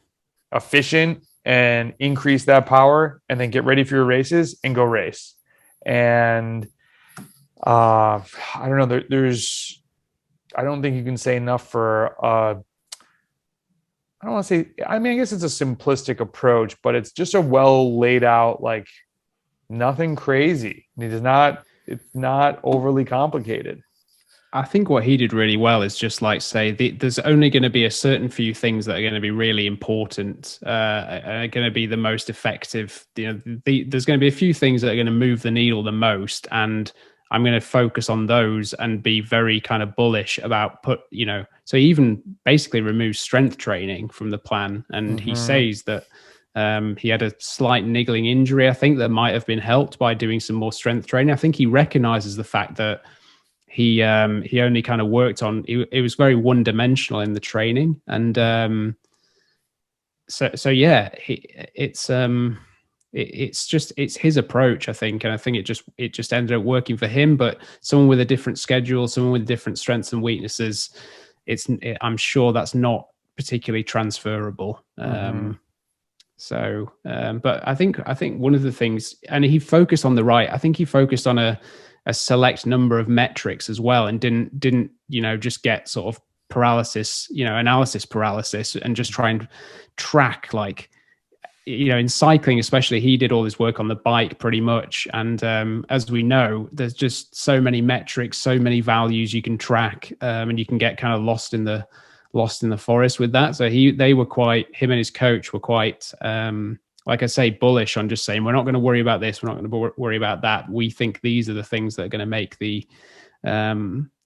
efficient and increase that power, and then get ready for your races and go race. And I don't know, I don't think you can say enough for, I don't want to say, I mean, I guess it's a simplistic approach, but it's just a well laid out, like nothing crazy. It's not overly complicated. I think what he did really well is just like say, there's only going to be a certain few things that are going to be really important, are going to be the most effective. There's going to be a few things that are going to move the needle the most, and I'm going to focus on those and be very kind of bullish about so he even basically removes strength training from the plan. And he says that he had a slight niggling injury, I think, that might have been helped by doing some more strength training. I think he recognizes the fact that he only kind of worked on, it was very one dimensional in the training. And so yeah, it's his approach, I think, and I think it just ended up working for him. But someone with a different schedule, someone with different strengths and weaknesses, I'm sure that's not particularly transferable. But I think one of the things, and he focused on I think he focused on a select number of metrics as well, and didn't just get sort of analysis paralysis, and just try and track, like, in cycling especially, he did all his work on the bike pretty much. And as we know, there's just so many metrics, so many values you can track, and you can get kind of lost in the forest with that. So him and his coach were quite, like I say, bullish on just saying, we're not going to worry about this, we're not going to worry about that. We think these are the things that are going to make the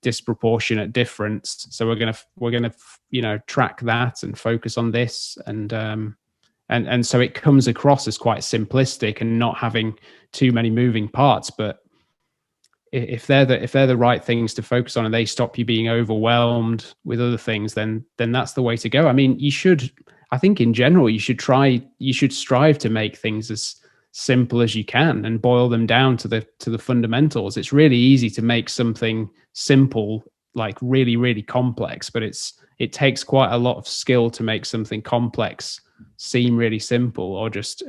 disproportionate difference. So we're going to track that and focus on this. And so it comes across as quite simplistic and not having too many moving parts. But if they're the right things to focus on, and they stop you being overwhelmed with other things, then that's the way to go. I mean, I think in general, you should strive to make things as simple as you can and boil them down to the fundamentals. It's really easy to make something simple, like really, really complex, but it takes quite a lot of skill to make something complex seem really simple, or just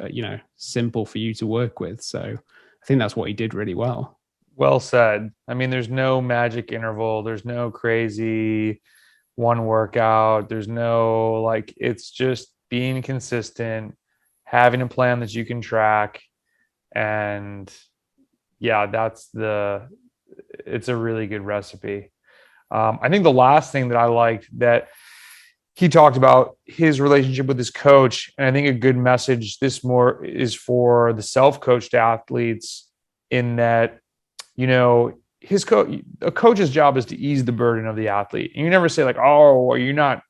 simple for you to work with. So I think that's what he did really well. Well said. I mean, there's no magic interval. There's no crazy one workout. There's no, like, it's just being consistent, having a plan that you can track. And yeah, it's a really good recipe. I think the last thing that I liked that he talked about, his relationship with his coach. And I think a good message, this more is for the self-coached athletes, in that, a coach's job is to ease the burden of the athlete. And you never say, like, oh, are you not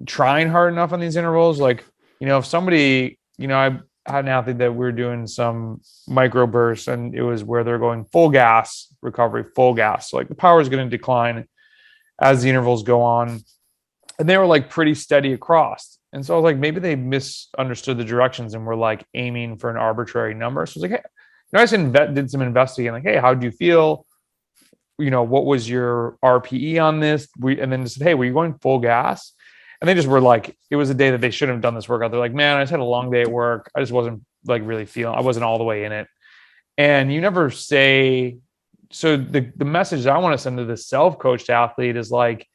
trying hard enough on these intervals? Like, if somebody, I had an athlete that we were doing some micro bursts, and it was where they're going full gas recovery, full gas. So, like, the power is going to decline as the intervals go on. And they were, like, pretty steady across. And so I was like, maybe they misunderstood the directions and were, like, aiming for an arbitrary number. So I was like, hey, I just did some investigating, like, hey, how do you feel? What was your RPE on this? And then just said, hey, were you going full gas? And they just were like, it was a day that they shouldn't have done this workout. They're like, man, I just had a long day at work. I just wasn't, like, really I wasn't all the way in it. And you never say, so the message that I want to send to the self-coached athlete is, like,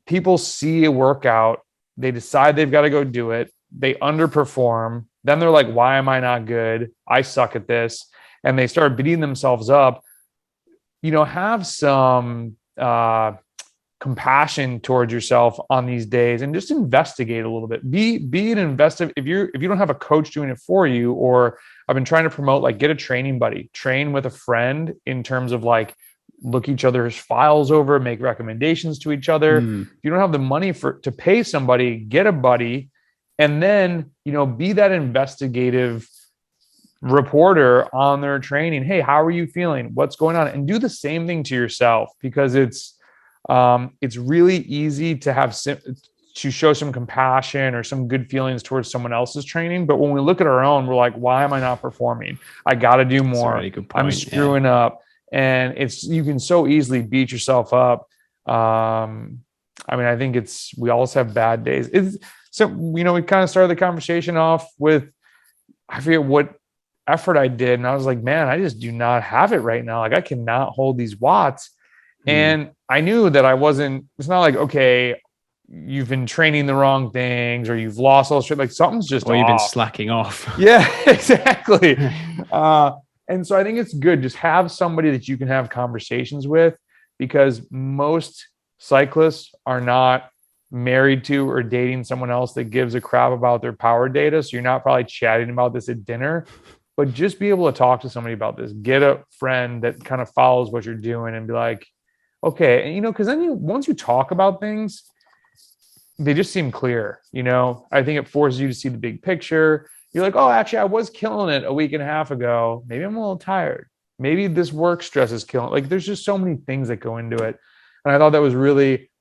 people see a workout, they decide they've got to go do it, they underperform, then they're like, why am I not good? I suck at this. And they start beating themselves up. Have some compassion towards yourself on these days, and just investigate a little bit. Be an investor. If you don't have a coach doing it for you, or I've been trying to promote, like, get a training buddy, train with a friend, in terms of, like, look each other's files over, make recommendations to each other. If you don't have the money to pay somebody, get a buddy, and then, be that investigative reporter on their training. Hey, how are you feeling? What's going on? And do the same thing to yourself, because it's really easy to show some compassion or some good feelings towards someone else's training. But when we look at our own, we're like, why am I not performing? I got to do more. Really good point. I'm screwing up. And you can so easily beat yourself up. I mean, I think we all have bad days. So, we kind of started the conversation off with, I forget what effort I did. And I was like, man, I just do not have it right now. Like, I cannot hold these watts. And I knew that it's not like, okay, you've been training the wrong things, or you've lost all shit. Like, something's just or you've been slacking off. Yeah, exactly. And so I think it's good, just have somebody that you can have conversations with, because most cyclists are not married to or dating someone else that gives a crap about their power data. So you're not probably chatting about this at dinner, but just be able to talk to somebody about this. Get a friend that kind of follows what you're doing, and be like, okay. And, because then once you talk about things, they just seem clear. I think it forces you to see the big picture. You're like, oh, actually, I was killing it a week and a half ago. Maybe I'm a little tired. Maybe this work stress is killing. Like, there's just so many things that go into it. And I thought that was really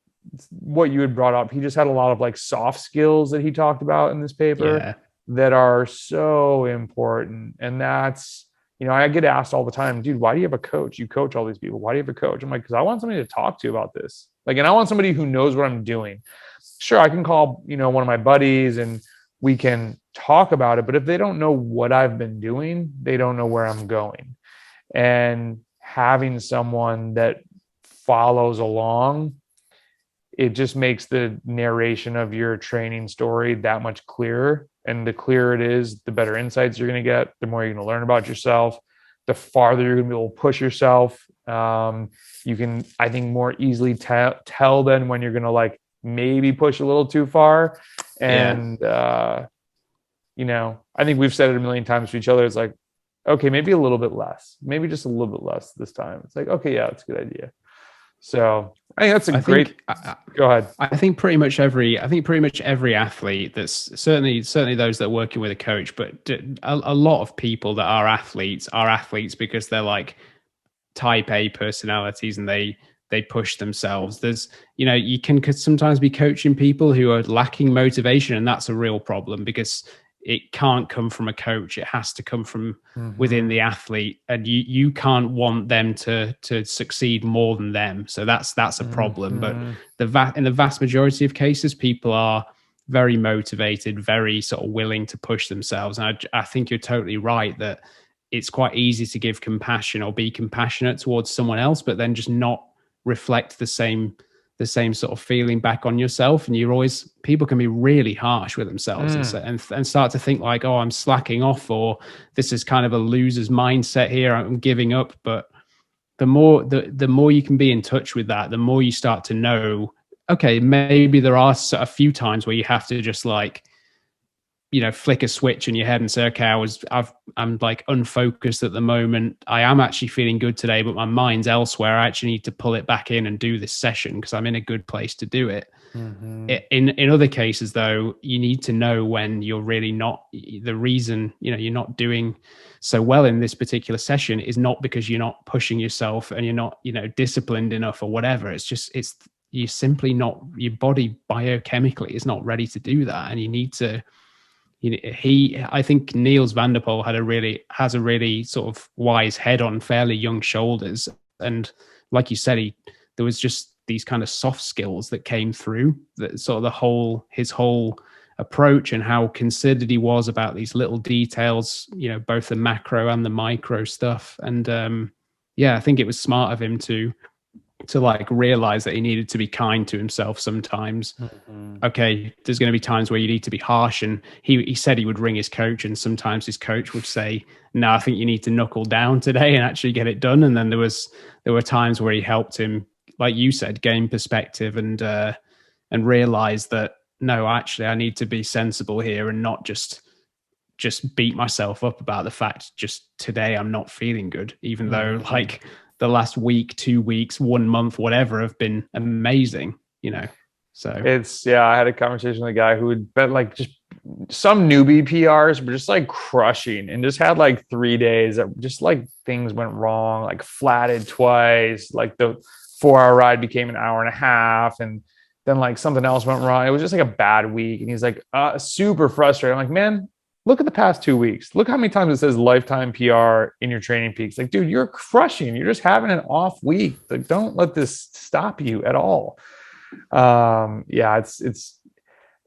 what you had brought up. He just had a lot of like soft skills that he talked about in this paper that are so important. And that's, I get asked all the time, dude, why do you have a coach? You coach all these people. Why do you have a coach? I'm like, because I want somebody to talk to about this. Like, and I want somebody who knows what I'm doing. Sure, I can call, one of my buddies and we can talk about it. But if they don't know what I've been doing, they don't know where I'm going. And having someone that follows along, it just makes the narration of your training story that much clearer. And the clearer it is, the better insights you're going to get, the more you're going to learn about yourself, the farther you're going to be able to push yourself. You can, I think, more easily tell then when you're going to like maybe push a little too far. And, I think we've said it a million times to each other. It's like, okay, maybe a little bit less, maybe just a little bit less this time. It's like, okay, yeah, that's a good idea. So I think that's go ahead. I think pretty much every athlete, that's certainly those that are working with a coach, but a lot of people that are athletes because they're like type A personalities and they push themselves. There's, you can sometimes be coaching people who are lacking motivation, and that's a real problem because it can't come from a coach. It has to come from within the athlete, and you can't want them to succeed more than them. So that's a problem. But in the vast majority of cases, people are very motivated, very sort of willing to push themselves. And I think you're totally right that it's quite easy to give compassion or be compassionate towards someone else, but then just not reflect the same sort of feeling back on yourself. And people can be really harsh with themselves and start to think like, oh, I'm slacking off, or this is kind of a loser's mindset here, I'm giving up. But the more you can be in touch with that, the more you start to know, okay, maybe there are a few times where you have to just like, flick a switch in your head and say, okay, I'm like unfocused at the moment. I am actually feeling good today, but my mind's elsewhere. I actually need to pull it back in and do this session because I'm in a good place to do it. In other cases, though, you need to know when you're really not. The reason you're not doing so well in this particular session is not because you're not pushing yourself and you're not disciplined enough or whatever. It's you're simply not. Your body biochemically is not ready to do that, and you need to. I think Nils Van Der Poel has a really sort of wise head on fairly young shoulders. And like you said, there was just these kind of soft skills that came through, that sort of his whole approach and how considered he was about these little details, both the macro and the micro stuff. And I think it was smart of him to like realize that he needed to be kind to himself sometimes. Okay, there's going to be times where you need to be harsh, and he said he would ring his coach, and sometimes his coach would say, no, I think you need to knuckle down today and actually get it done. And then there were times where he helped him, like you said, gain perspective and realize that, no, actually I need to be sensible here and not just beat myself up about the fact just today I'm not feeling good, even though like the last week, 2 weeks, 1 month, whatever, have been amazing, So I had a conversation with a guy who had bet like just some newbie PRs, but just like crushing, and just had like 3 days that just like things went wrong, like flatted twice, like the 4-hour ride became an hour and a half, and then like something else went wrong. It was just like a bad week. And he's like, super frustrated. I'm like, man, look at the past 2 weeks. Look how many times it says lifetime PR in your training peaks. Like, dude, you're crushing. You're just having an off week. Like, don't let this stop you at all.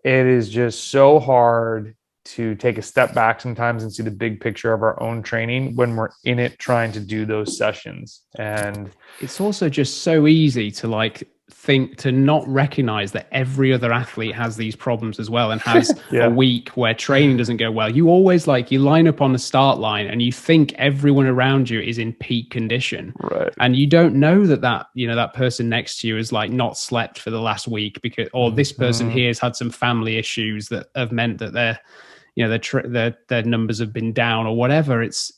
It is just so hard to take a step back sometimes and see the big picture of our own training when we're in it trying to do those sessions. And it's also just so easy to like think to not recognize that every other athlete has these problems as well and has a week where training doesn't go well. You always you line up on the start line and you think everyone around you is in peak condition, right? And you don't know that person next to you is like not slept for the last week because, or this person here has had some family issues that have meant that their numbers have been down or whatever. It's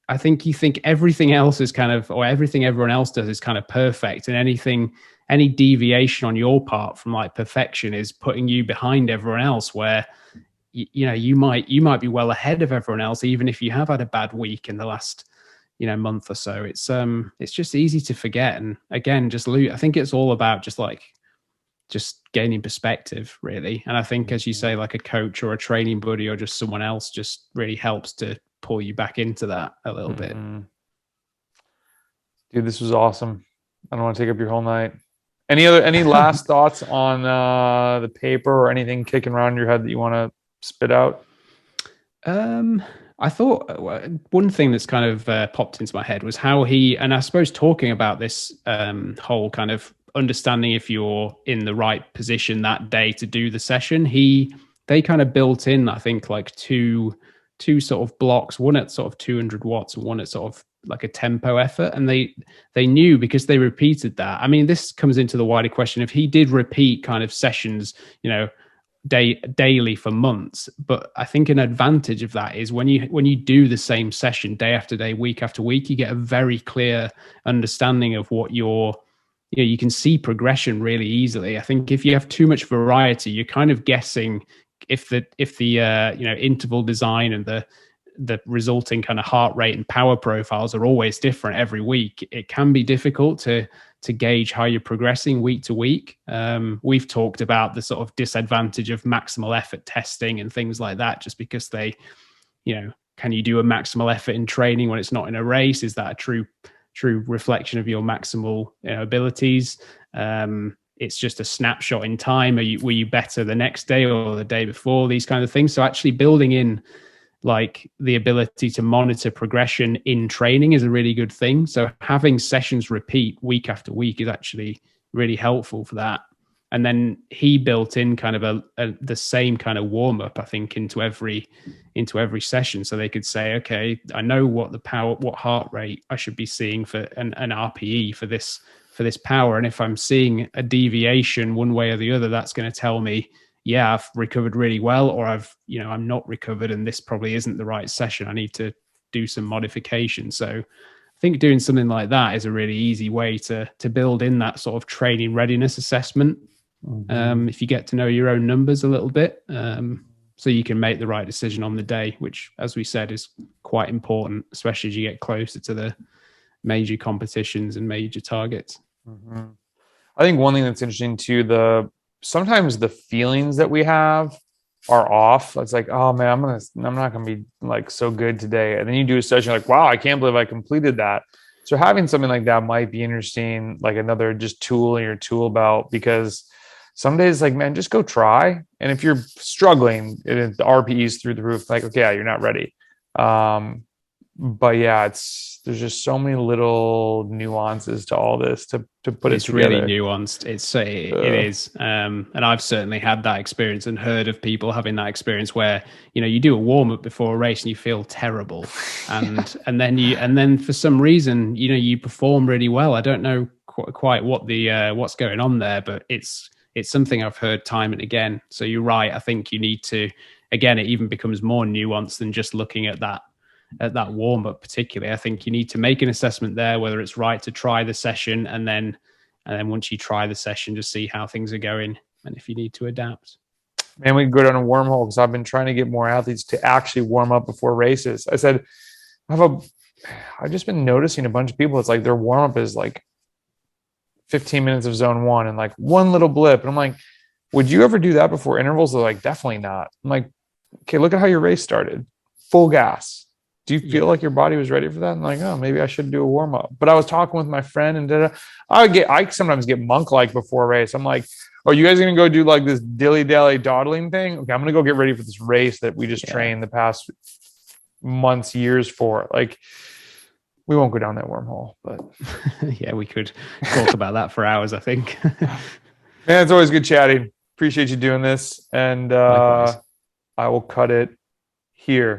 I think you think everything else is kind of, or everything everyone else does is kind of perfect, and any deviation on your part from like perfection is putting you behind everyone else, where you might be well ahead of everyone else, even if you have had a bad week in the last month or so. It's just easy to forget. And again, I think it's all about just gaining perspective, really. And I think, as you say, like a coach or a training buddy or just someone else just really helps to pull you back into that a little bit. Dude, this was awesome. I don't want to take up your whole night. Any last thoughts on the paper or anything kicking around in your head that you want to spit out? I thought one thing that's kind of popped into my head was how and I suppose talking about this whole kind of understanding if you're in the right position that day to do the session, they kind of built in, I think, like two sort of blocks, one at sort of 200 watts and one at sort of like a tempo effort. And they knew, because they repeated that. I mean, this comes into the wider question. If he did repeat kind of sessions, daily for months, but I think an advantage of that is when you do the same session day after day, week after week, you get a very clear understanding of what you can see progression really easily. I think if you have too much variety, you're kind of guessing if the interval design and the resulting kind of heart rate and power profiles are always different every week. It can be difficult to gauge how you're progressing week to week. We've talked about the sort of disadvantage of maximal effort testing and things like that, just because can you do a maximal effort in training when it's not in a race? Is that a true reflection of your maximal abilities? It's just a snapshot in time. Were you better the next day or the day before? These kind of things. So actually building in like the ability to monitor progression in training is a really good thing. So having sessions repeat week after week is actually really helpful for that. And then he built in kind of the same kind of warm up, I think, into every session. So they could say, okay, I know what heart rate I should be seeing for an RPE for this power. And if I'm seeing a deviation one way or the other, that's going to tell me, yeah, I've recovered really well, or I'm not recovered, and this probably isn't the right session. I need to do some modification. So I think doing something like that is a really easy way to build in that sort of training readiness assessment. If you get to know your own numbers a little bit, so you can make the right decision on the day, which, as we said, is quite important, especially as you get closer to the major competitions and major targets. I think one thing that's interesting too, sometimes the feelings that we have are off. It's like, oh man, I'm not gonna be like so good today. And then you do a session like, wow, I can't believe I completed that. So having something like that might be interesting, like another just tool in your tool belt, because some days, like, man, just go try. And if you're struggling, the RPE's through the roof, like, okay, yeah, you're not ready. But yeah, there's just so many little nuances to all this to put it together. It's really nuanced. It is. And I've certainly had that experience and heard of people having that experience where, you do a warm up before a race and you feel terrible. And then for some reason, you perform really well. I don't know quite what's going on there, but it's something I've heard time and again. So you're right. I think you need to, again, it even becomes more nuanced than just looking at that warm up particularly. I think you need to make an assessment there, whether it's right to try the session, and then once you try the session, just see how things are going and if you need to adapt. Man, we can go down a wormhole, because I've been trying to get more athletes to actually warm up before races. I said, I've just been noticing a bunch of people, it's like their warm up is like 15 minutes of zone 1 and like one little blip. And I'm like, would you ever do that before intervals? They're like, definitely not. I'm like, okay, look at how your race started. Full gas. Do you feel like your body was ready for that? And like, oh, maybe I should do a warm up. But I was talking with my friend and I sometimes get monk-like before a race. I'm like, oh, you guys are going to go do like this dilly-dally dawdling thing? Okay, I'm going to go get ready for this race that we just trained the past months, years for. Like, we won't go down that wormhole, but yeah, we could talk about that for hours, I think. Man, it's always good chatting. Appreciate you doing this. And I will cut it here.